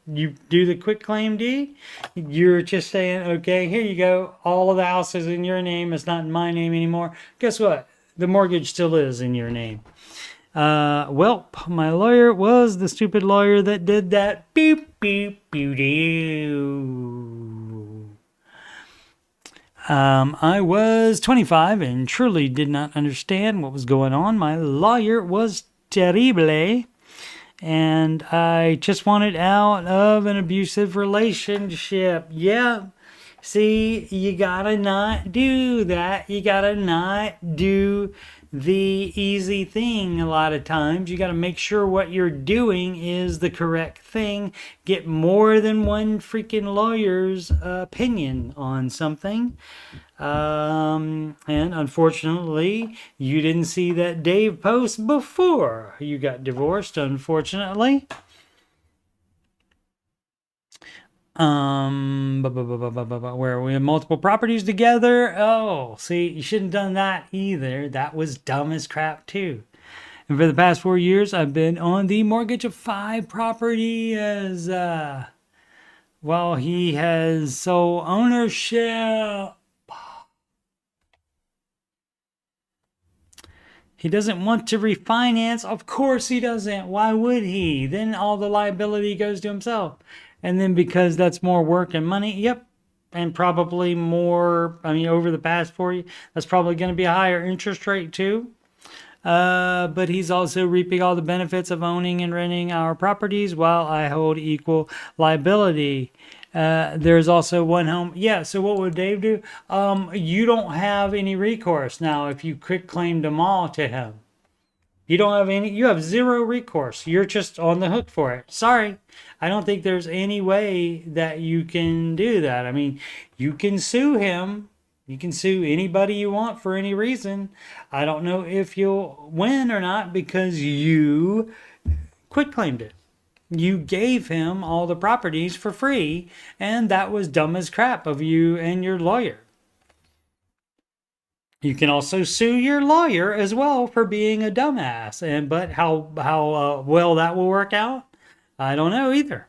the quick claim deed, you're just saying, okay, here you go. All of the house is in your name. It's not in my name anymore. Guess what? The mortgage still is in your name. Well, my lawyer was the stupid lawyer that did that. Beep, beep, beep, doo. I was 25 and truly did not understand what was going on. My lawyer was terrible, and I just wanted out of an abusive relationship. Yeah. See, you gotta not do that. You gotta not do the easy thing a lot of times. You gotta make sure what you're doing is the correct thing. Get more than one freaking lawyer's opinion on something. And unfortunately, you didn't see that Dave post before you got divorced, unfortunately. Where we have multiple properties together. Oh, see, you shouldn't have done that either. That was dumb as crap too. And for the past 4 years, I've been on the mortgage of 5 properties, while he has sole ownership. He doesn't want to refinance. Of course he doesn't. Why would he? Then all the liability goes to himself. And then because that's more work and money, yep, and probably more, over the past 4 years, that's probably going to be a higher interest rate too. But he's also reaping all the benefits of owning and renting our properties while I hold equal liability. There's also one home. Yeah, so what would Dave do? You don't have any recourse now if you quick claimed them all to him. You have zero recourse. You're just on the hook for it. Sorry. I don't think there's any way that you can do that. You can sue him. You can sue anybody you want for any reason. I don't know if you'll win or not because you quit claimed it. You gave him all the properties for free, and that was dumb as crap of you and your lawyer. You can also sue your lawyer as well for being a dumbass. But how well that will work out, I don't know either.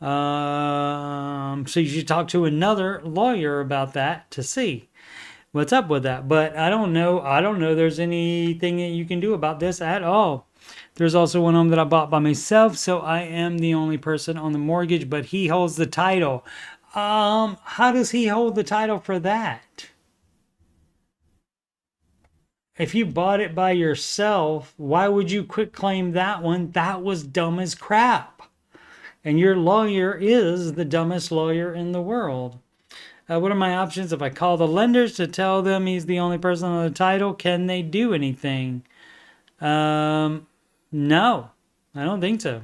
So you should talk to another lawyer about that to see what's up with that. But I don't know there's anything that you can do about this at all. There's also one home that I bought by myself, so I am the only person on the mortgage, but he holds the title. How does he hold the title for that? If you bought it by yourself, why would you quit claim that one? That was dumb as crap. And your lawyer is the dumbest lawyer in the world. What are my options if I call the lenders to tell them he's the only person on the title? Can they do anything? No, I don't think so.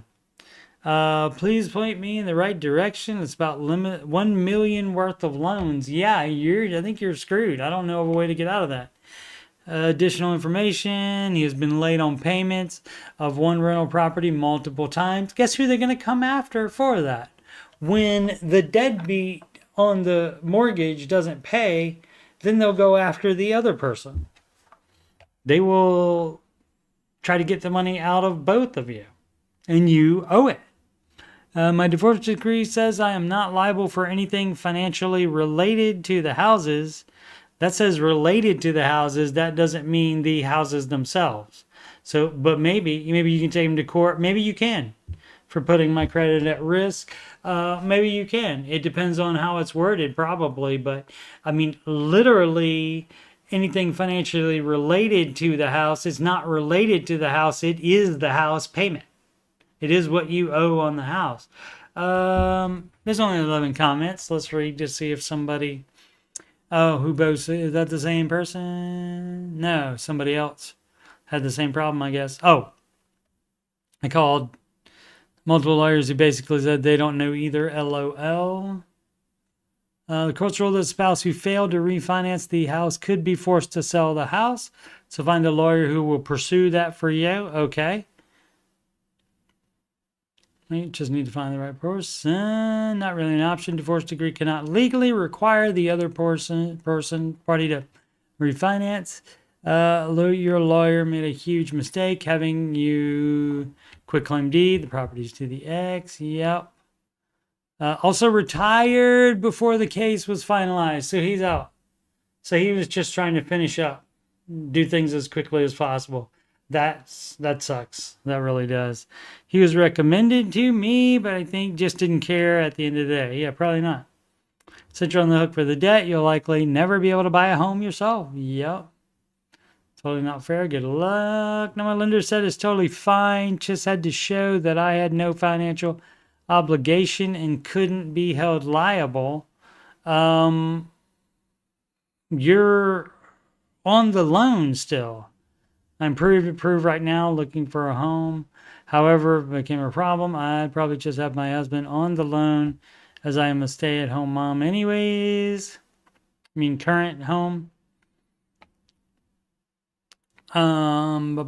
Please point me in the right direction. It's about $1 million worth of loans. Yeah, I think you're screwed. I don't know of a way to get out of that. Additional information. He has been late on payments of one rental property multiple times. Guess who they're going to come after for that? When the deadbeat on the mortgage doesn't pay, then they'll go after the other person. They will try to get the money out of both of you, and you owe it. My divorce decree says I am not liable for anything financially related to the houses. That says related to the houses. That doesn't mean the houses themselves. So, but maybe you can take them to court. Maybe you can for putting my credit at risk. Maybe you can. It depends on how it's worded, probably. But literally anything financially related to the house is not related to the house. It is the house payment. It is what you owe on the house. There's only 11 comments. Let's read to see if somebody... Oh, who boasts? Is that the same person? No, somebody else had the same problem, I guess. Oh, I called multiple lawyers who basically said they don't know either. LOL. The courts ruled that the spouse who failed to refinance the house could be forced to sell the house. So find a lawyer who will pursue that for you. Okay. You just need to find the right person. Not really an option. Divorce decree cannot legally require the other party to refinance. Your lawyer made a huge mistake having you quitclaim deed the properties to the ex. Yep. Also retired before the case was finalized, so he's out. So he was just trying to finish up, do things as quickly as possible. That sucks. That really does. He was recommended to me, but I think just didn't care at the end of the day. Yeah, probably not. Since you're on the hook for the debt, you'll likely never be able to buy a home yourself. Yep. Totally not fair. Good luck. No, my lender said it's totally fine. Just had to show that I had no financial obligation and couldn't be held liable. You're on the loan still. I'm approved right now, looking for a home. However, if it became a problem, I'd probably just have my husband on the loan, as I am a stay-at-home mom anyways. I mean, current home. Choo.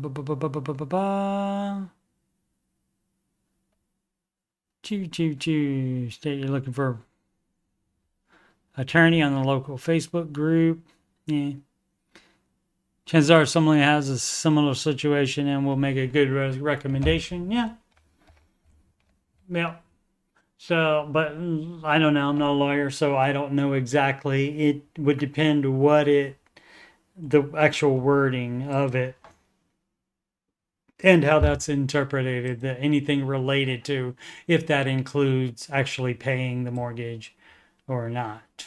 State you're looking for attorney on the local Facebook group. Yeah. Chances are someone has a similar situation and will make a good recommendation. Yeah. Yeah. So, but I don't know. I'm not a lawyer, so I don't know exactly. It would depend the actual wording of it and how that's interpreted, anything related to if that includes actually paying the mortgage or not.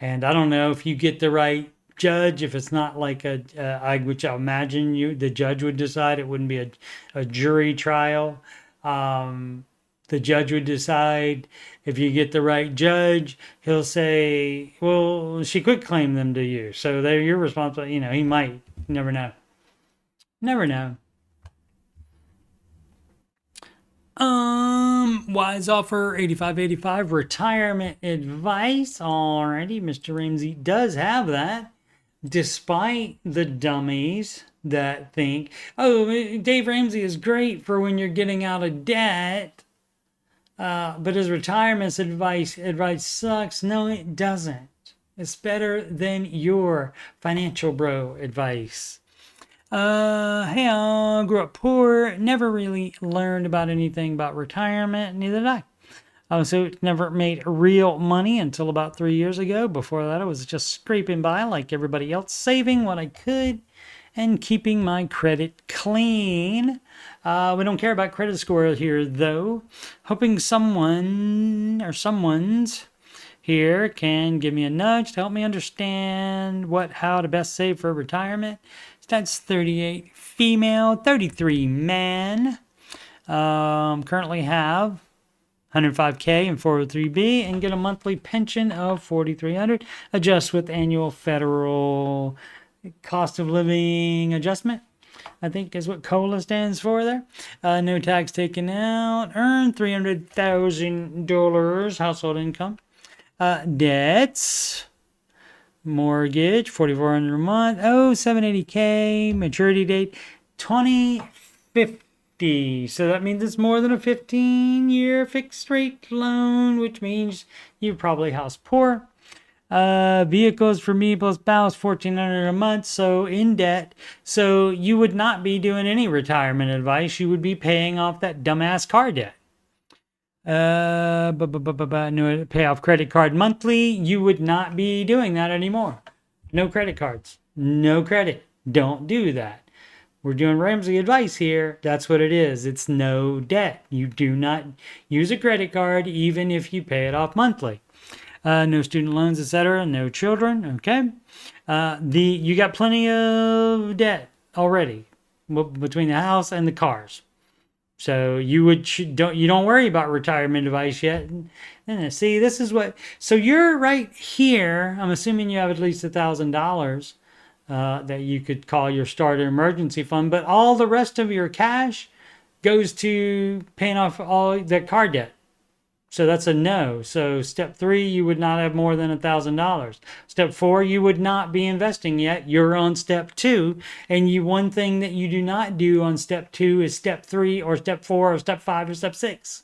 And I don't know if you get the right judge, if it's not like which I imagine the judge would decide. It wouldn't be a jury trial. The judge would decide. If you get the right judge, he'll say, well, she quitclaimed them to you, so they're your responsibility. He might. Never know. Wise offer 8585 retirement advice. Alrighty, Mr. Ramsey does have that. Despite the dummies that think, oh, Dave Ramsey is great for when you're getting out of debt, but his retirement advice sucks. No, it doesn't. It's better than your financial bro advice. Hey, I grew up poor, never really learned about anything about retirement, neither did I. So never made real money until about 3 years ago. Before that, I was just scraping by like everybody else, saving what I could and keeping my credit clean. We don't care about credit score here, though. Hoping someone's here can give me a nudge to help me understand how to best save for retirement. That's 38 female, 33 man. Currently have 105K and 403B and get a monthly pension of $4,300. Adjust with annual federal cost of living adjustment, I think is what COLA stands for there. No tax taken out. Earn $300,000 household income. Debts. Mortgage, $4,400 a month. $780K. Maturity date, 2050. So that means it's more than a 15-year fixed rate loan, which means you're probably house poor. Vehicles for me plus spouse, $1,400 a month. So in debt. So you would not be doing any retirement advice. You would be paying off that dumbass car debt. No, pay off credit card monthly. You would not be doing that anymore. No credit cards. No credit. Don't do that. We're doing Ramsey advice here. That's what it is. It's no debt. You do not use a credit card even if you pay it off monthly. No student loans, etc. No children. Okay. You got plenty of debt already between the house and the cars. So you don't worry about retirement advice yet. And see, this is what. So you're right here. I'm assuming you have at least $1,000 that you could call your starter emergency fund, but all the rest of your cash goes to paying off all the car debt. So that's a no. So step 3, you would not have more than $1,000. Step 4, you would not be investing yet. You're on step 2. And one thing that you do not do on step 2 is step 3 or step 4 or step 5 or step 6.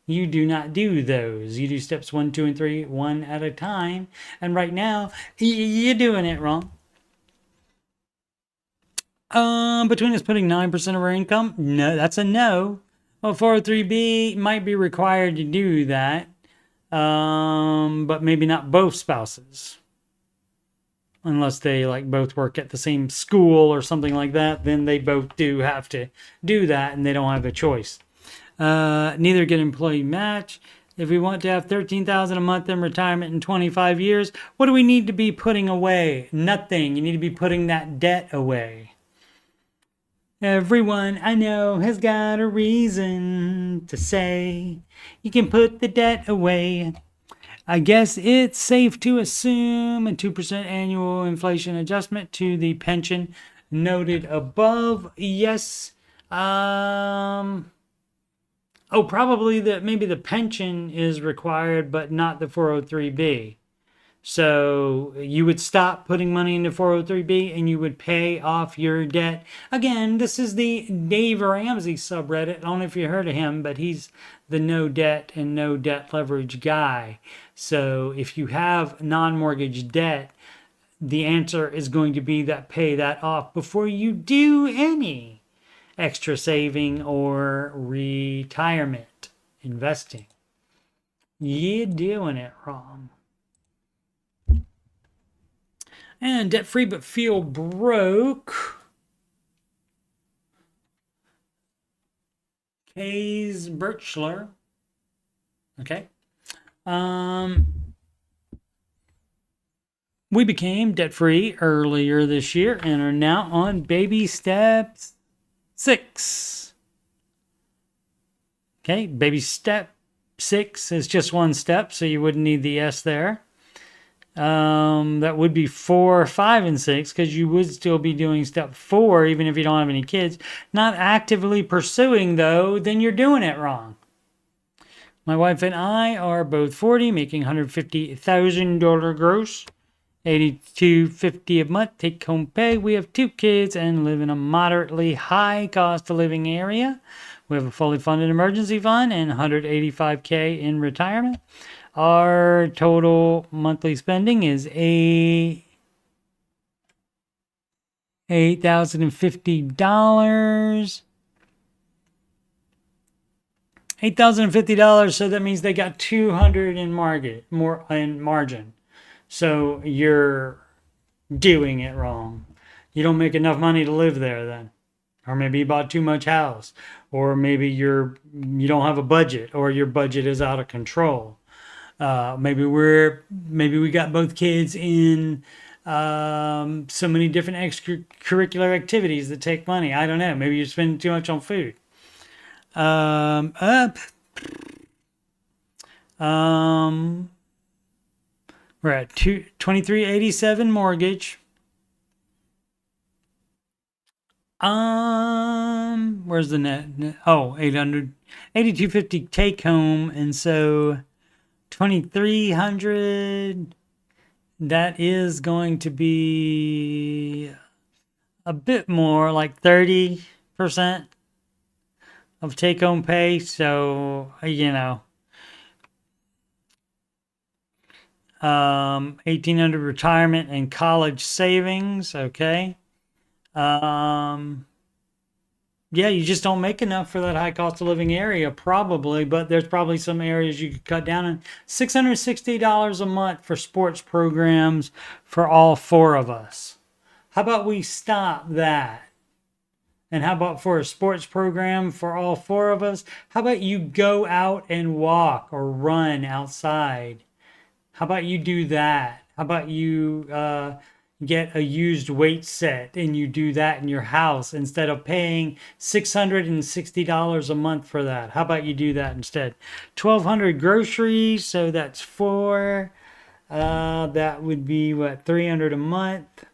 You do not do those. You do steps 1, 2, and 3 one at a time. And right now, you're doing it wrong. Between us putting 9% of our income, no, that's a no. Well, 403B might be required to do that, but maybe not both spouses. Unless they like both work at the same school or something like that, then they both do have to do that and they don't have a choice. Neither get employee match. If we want to have $13,000 a month in retirement in 25 years, what do we need to be putting away? Nothing. You need to be putting that debt away. Everyone I know has got a reason to say you can put the debt away. I guess it's safe to assume a 2% annual inflation adjustment to the pension noted above. Yes. Probably maybe the pension is required, but not the 403B. So you would stop putting money into 403B and you would pay off your debt. Again, this is the Dave Ramsey subreddit. I don't know if you heard of him, but he's the no debt and no debt leverage guy. So if you have non-mortgage debt, the answer is going to be that pay that off before you do any extra saving or retirement investing. You're doing it wrong. And debt-free but feel broke. Kays Birchler. Okay. We became debt-free earlier this year and are now on baby step 6. Okay, baby step 6 is just one step, so you wouldn't need the S there. That would be 4, 5, and 6, because you would still be doing step 4 even if you don't have any kids. Not actively pursuing, though, then you're doing it wrong. My wife and I are both 40, making $150,000 gross, $82.50 a month take home pay. We have 2 kids and live in a moderately high cost of living area. We have a fully funded emergency fund and $185K in retirement. Our total monthly spending is $8,050. $8,050, so that means they got $200 in margin. So you're doing it wrong. You don't make enough money to live there then. Or maybe you bought too much house. Or maybe you don't have a budget, or your budget is out of control. Maybe we got both kids in so many different extracurricular activities that take money. I don't know. Maybe you're spending too much on food. We're at 2387 mortgage. Where's the net? Oh, 8250 take home, and so 2300. That is going to be a bit more, like 30% of take home pay. So 1800 retirement and college savings. Okay. Yeah, you just don't make enough for that high cost of living area, probably, but there's probably some areas you could cut down on. $660 a month for sports programs for all 4 of us. How about we stop that? And how about for a sports program for all 4 of us? How about you go out and walk or run outside? How about you do that? How about you get a used weight set and you do that in your house instead of paying $660 a month for that? How about you do that instead? 1,200 groceries, so that's 4. That would be what, $300 a month?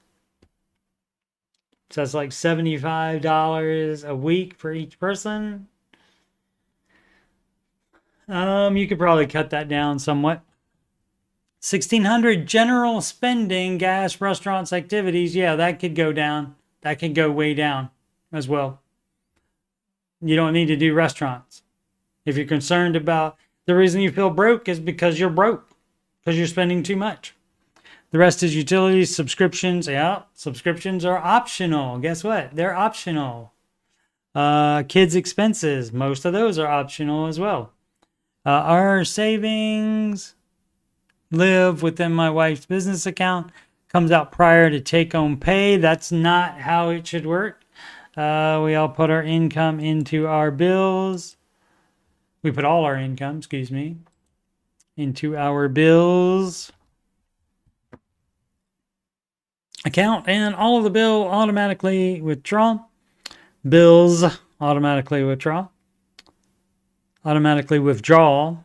So that's like $75 a week for each person. You could probably cut that down somewhat. 1,600 general spending, gas, restaurants, activities. Yeah, that could go down. That could go way down as well. You don't need to do restaurants. If you're concerned about the reason you feel broke is because you're broke, because you're spending too much. The rest is utilities, subscriptions. Yeah, subscriptions are optional. Guess what? They're optional. Kids' expenses. Most of those are optional as well. Our savings live within my wife's business account. Comes out prior to take-home pay. That's not how it should work. We all put our income into our bills. We put all our income, into our bills account, and all of the bill automatically withdraw. Bills automatically withdraw. Automatically withdraw.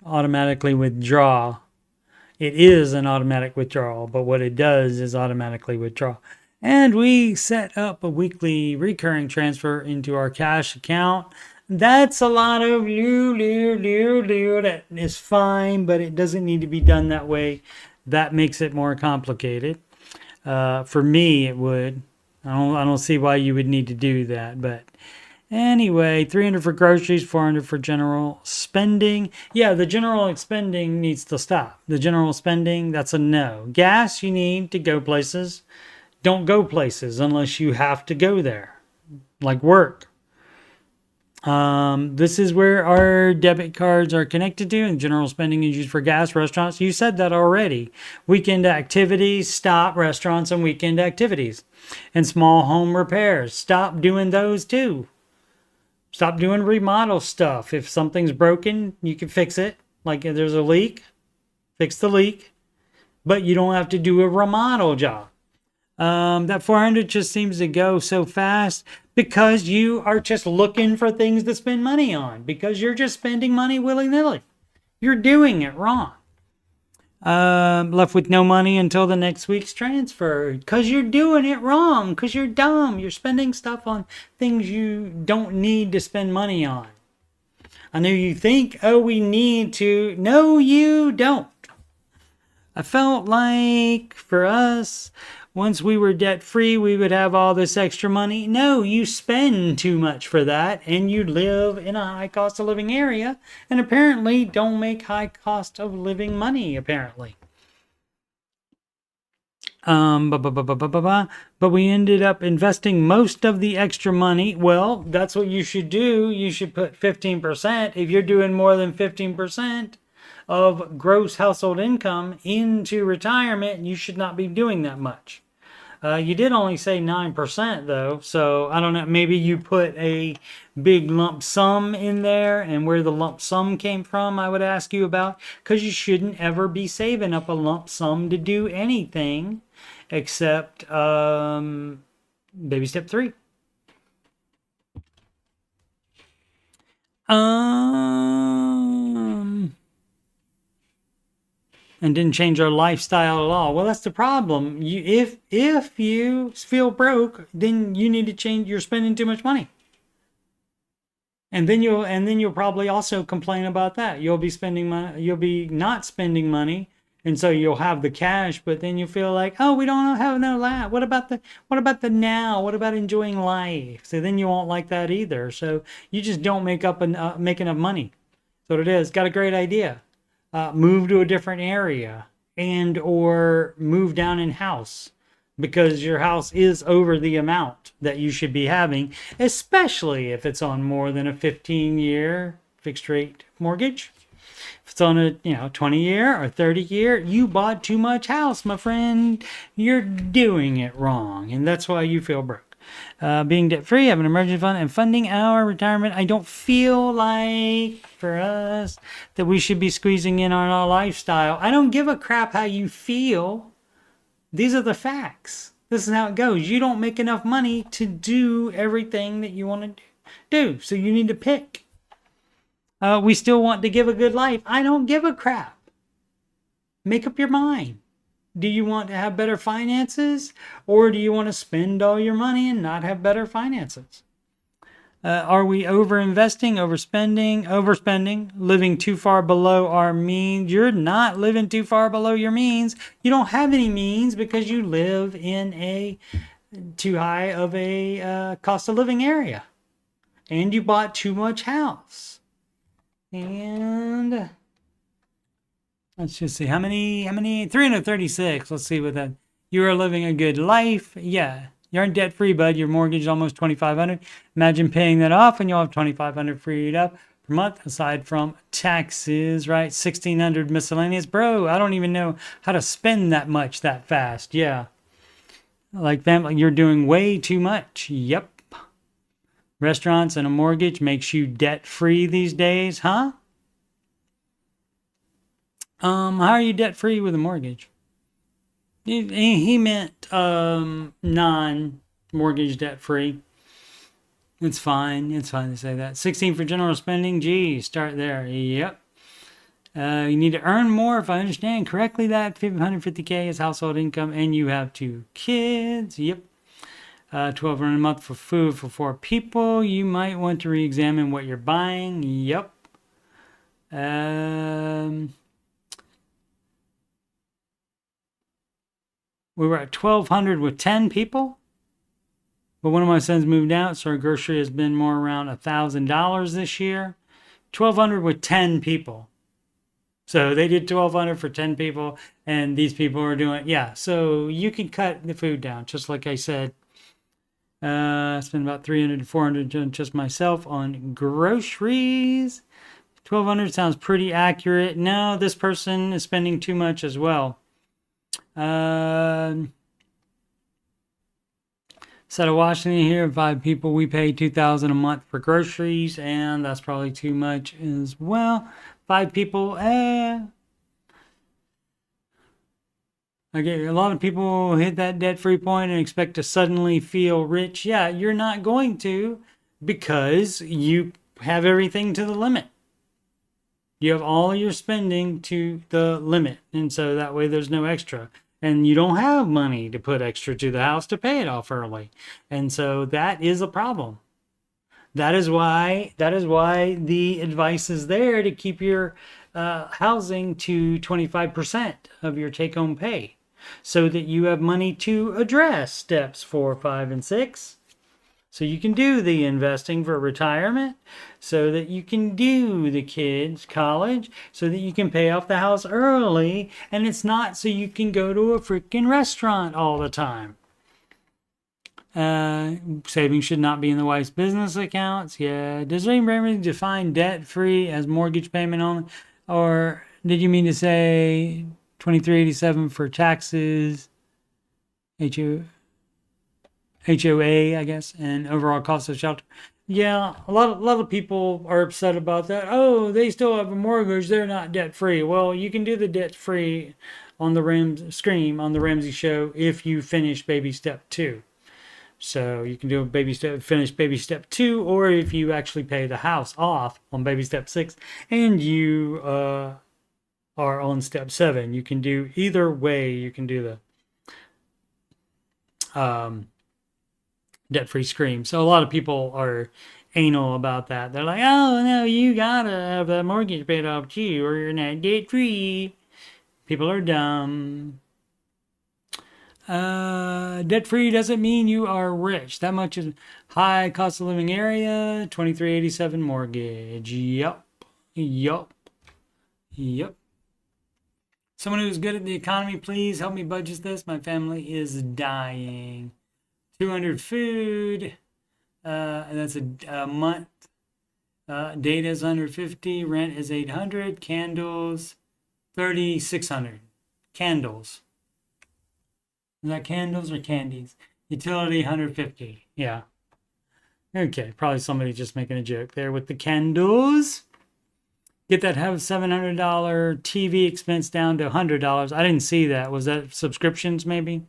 Automatically withdraw. It is an automatic withdrawal, but what it does is automatically withdraw. And we set up a weekly recurring transfer into our cash account. That's a lot of that is fine, but it doesn't need to be done that way. That makes it more complicated. For me, it would. I don't see why you would need to do that, but anyway, 300 for groceries, 400 for general spending. Yeah, the general spending needs to stop. The general spending, that's a no. Gas, you need to go places. Don't go places unless you have to go there, like work. This is where our debit cards are connected to, and general spending is used for gas, restaurants. You said that already. Weekend activities, stop restaurants and weekend activities. And small home repairs, stop doing those too. Stop doing remodel stuff. If something's broken, you can fix it. Like if there's a leak, fix the leak. But you don't have to do a remodel job. That 400 just seems to go so fast because you are just looking for things to spend money on, because you're just spending money willy-nilly. You're doing it wrong. Left with no money until the next week's transfer because you're doing it wrong, because you're dumb. You're spending stuff on things you don't need to spend money on. I know you think, oh, we need to. No, you don't. I felt like for us, once we were debt free, we would have all this extra money. No, you spend too much for that, and you live in a high cost of living area, and apparently don't make high cost of living money, apparently. But we ended up investing most of the extra money. Well, that's what you should do. You should put 15%. If you're doing more than 15% of gross household income into retirement, you should not be doing that much. You did only say 9% though, so I don't know, maybe you put a big lump sum in there, and where the lump sum came from I would ask you about, because you shouldn't ever be saving up a lump sum to do anything except baby step 3. And didn't change our lifestyle at all. Well, that's the problem. If you feel broke, then you need to change. You're spending too much money, and then you'll probably also complain about that. You'll be spending money. You'll be not spending money, and so you'll have the cash, but then you feel like, oh, we don't have no life. What about the now? What about enjoying life? So then you won't like that either. So you just don't make enough money. So it is. Got a great idea. Move to a different area, and or move down in house, because your house is over the amount that you should be having, especially if it's on more than a 15-year fixed rate mortgage. If it's on a 20-year or 30-year, you bought too much house, my friend. You're doing it wrong, and that's why you feel broke. Being debt-free, have an emergency fund, and funding our retirement. I don't feel like, for us, that we should be squeezing in on our lifestyle. I don't give a crap how you feel. These are the facts. This is how it goes. You don't make enough money to do everything that you want to do. So you need to pick. We still want to give a good life. I don't give a crap. Make up your mind. Do you want to have better finances, or do you want to spend all your money and not have better finances? Are we over-investing, overspending, living too far below our means? You're not living too far below your means. You don't have any means because you live in a too high of a cost of living area. And you bought too much house. And let's just see how many 336. Let's see what that. You are living a good life. Yeah. You aren't debt free, bud. Your mortgage is almost $2,500. Imagine paying that off and you'll have $2,500 freed up per month aside from taxes, right? $1,600 miscellaneous. Bro, I don't even know how to spend that much that fast. Yeah. Like family, you're doing way too much. Yep. Restaurants and a mortgage makes you debt free these days, huh? How are you debt free with a mortgage? He meant non-mortgage debt free. It's fine. It's fine to say that. 16 for general spending. Gee, start there. Yep. You need to earn more, if I understand correctly, that $150K is household income, and you have 2 kids. Yep. $1,200 a month for food for 4 people. You might want to re-examine what you're buying. Yep. We were at $1,200 with 10 people. But one of my sons moved out, so our grocery has been more around $1,000 this year. $1,200 with 10 people. So they did $1,200 for 10 people, and these people are doing, yeah. So you can cut the food down, just like I said. I spend about $300 to $400 just myself on groceries. $1,200 sounds pretty accurate. No, this person is spending too much as well. Instead of Washington here, 5 people, we pay $2,000 a month for groceries, and that's probably too much as well. 5 people, Okay, a lot of people hit that debt-free point and expect to suddenly feel rich. Yeah, you're not going to, because you have everything to the limit. You have all your spending to the limit, and so that way there's no extra. And you don't have money to put extra to the house to pay it off early. And so that is a problem. That is why the advice is there to keep your housing to 25% of your take-home pay, so that you have money to address steps 4, 5, and 6. So you can do the investing for retirement, so that you can do the kids' college, so that you can pay off the house early, and it's not so you can go to a freaking restaurant all the time. Savings should not be in the wife's business accounts. Yeah. Does anybody define debt-free as mortgage payment only? Or did you mean to say $2,387 for taxes, HOA, I guess, and overall cost of shelter? Yeah, a lot of people are upset about that. Oh, they still have a mortgage. They're not debt-free. Well, you can do the debt-free on the Ramsey show if you finish baby step 2. So you can do finish baby step 2, or if you actually pay the house off on baby step 6 and you are on step 7. You can do either way. You can do the debt-free scream. So a lot of people are anal about that. They're like, oh no, you gotta have the mortgage paid off too, or you're not debt-free. People are dumb. Debt-free doesn't mean you are rich. That much is high cost of living area, $2,387 mortgage. Yup. Someone who's good at the economy, please help me budget this. My family is dying. $200 food, and that's a month. Data is $150. Rent is $800. Candles, $3,600. Candles. Is that candles or candies? Utility, $150. Yeah. Okay, probably somebody just making a joke there with the candles. Get that $700 TV expense down to $100. I didn't see that. Was that subscriptions maybe?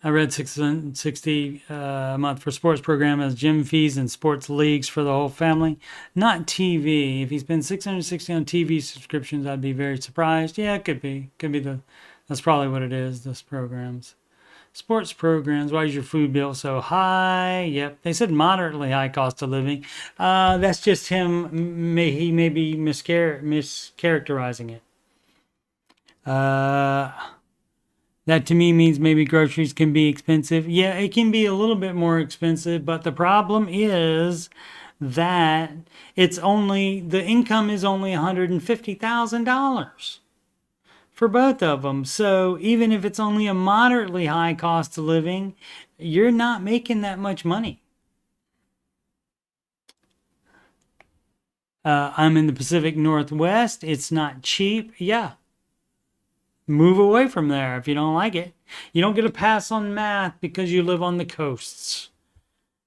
I read $660 a month for sports program as gym fees and sports leagues for the whole family. Not TV. If he spends $660 on TV subscriptions, I'd be very surprised. Yeah, it could be. That's probably what it is, those programs. Sports programs. Why is your food bill so high? Yep. They said moderately high cost of living. That's just him. He may be mischaracterizing it. That to me means maybe groceries can be expensive. Yeah, it can be a little bit more expensive, but the problem is that the income is only $150,000 for both of them. So even if it's only a moderately high cost of living, you're not making that much money. I'm in the Pacific Northwest. It's not cheap. Yeah. Move away from there if you don't like it. You don't get a pass on math because you live on the coasts.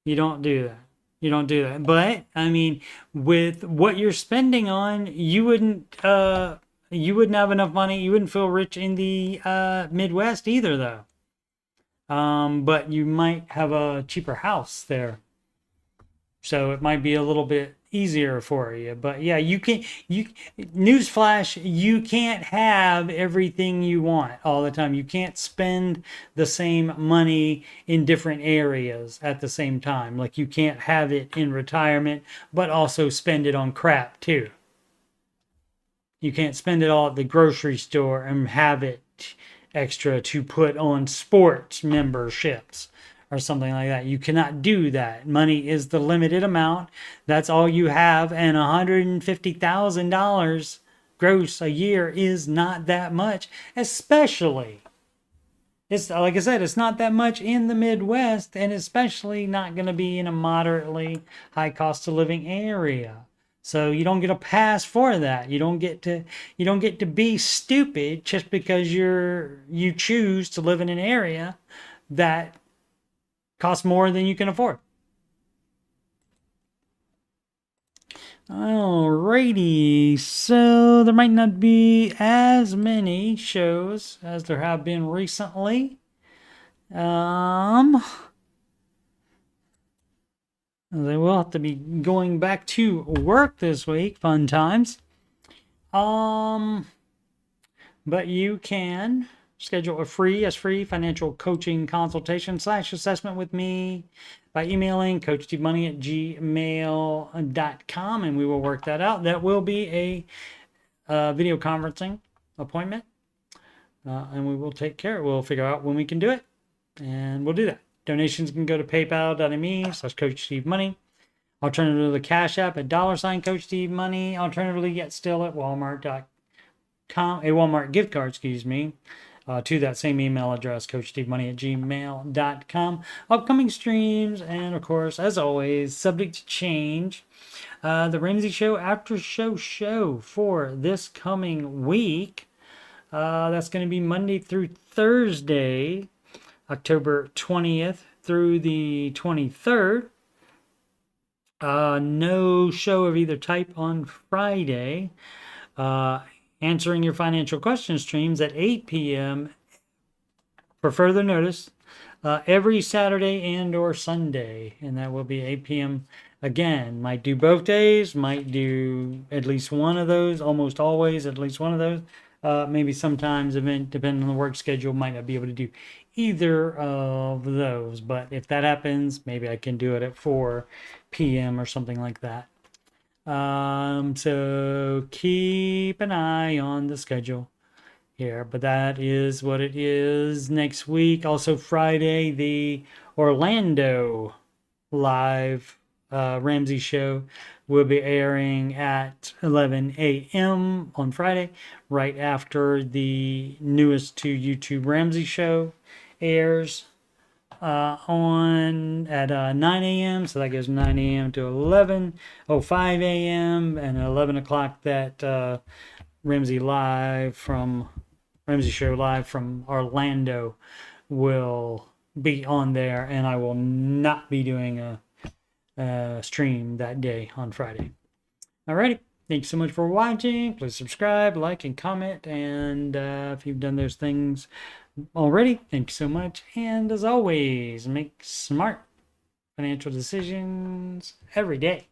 You don't do that. You don't do that. But I mean, with what you're spending on, you wouldn't have enough money. You wouldn't feel rich in the Midwest either, though. But you might have a cheaper house there, so it might be a little bit easier for you. But yeah, newsflash, you can't have everything you want all the time. You can't spend the same money in different areas at the same time. Like you can't have it in retirement but also spend it on crap too. You can't spend it all at the grocery store and have it extra to put on sports memberships or something like that. You cannot do that. Money is the limited amount. That's all you have. And $150,000 gross a year is not that much, especially. It's like I said, it's not that much in the Midwest, and especially not going to be in a moderately high cost of living area. So you don't get a pass for that. You don't get to be stupid just because you choose to live in an area that costs more than you can afford. Alrighty, so there might not be as many shows as there have been recently. They will have to be going back to work this week. Fun times. But you can schedule a free financial coaching consultation / assessment with me by emailing coachstevemoney@gmail.com, and we will work that out. That will be a video conferencing appointment, and we will take care. We'll figure out when we can do it, and we'll do that. Donations can go to paypal.me/coachstevemoney. Alternatively, to the Cash App at $CoachSteveMoney. Alternatively, yet still at Walmart.com, a Walmart gift card, to that same email address, coachstevemoney@gmail.com. Upcoming streams, and of course, as always, subject to change. The Ramsey Show after show for this coming week. That's going to be Monday through Thursday, October 20th through the 23rd. No show of either type on Friday. Answering your financial question streams at 8 p.m. for further notice every Saturday and or Sunday, and that will be 8 p.m. again. Might do both days, might do at least one of those, almost always at least one of those. Maybe sometimes, depending on the work schedule, might not be able to do either of those, but if that happens, maybe I can do it at 4 p.m. or something like that. So keep an eye on the schedule here, but that is what it is. Next week, also Friday, the Orlando live Ramsey show will be airing at 11 a.m. on Friday, right after the newest to YouTube Ramsey show airs on at 9 a.m. So that goes 9 a.m. to 11:05 a.m. and at 11 o'clock that Ramsey show live from Orlando will be on there, and I will not be doing a stream that day on Friday. Alrighty, thanks so much for watching. Please subscribe, like, and comment, and if you've done those things already, thanks so much. And as always, make smart financial decisions every day.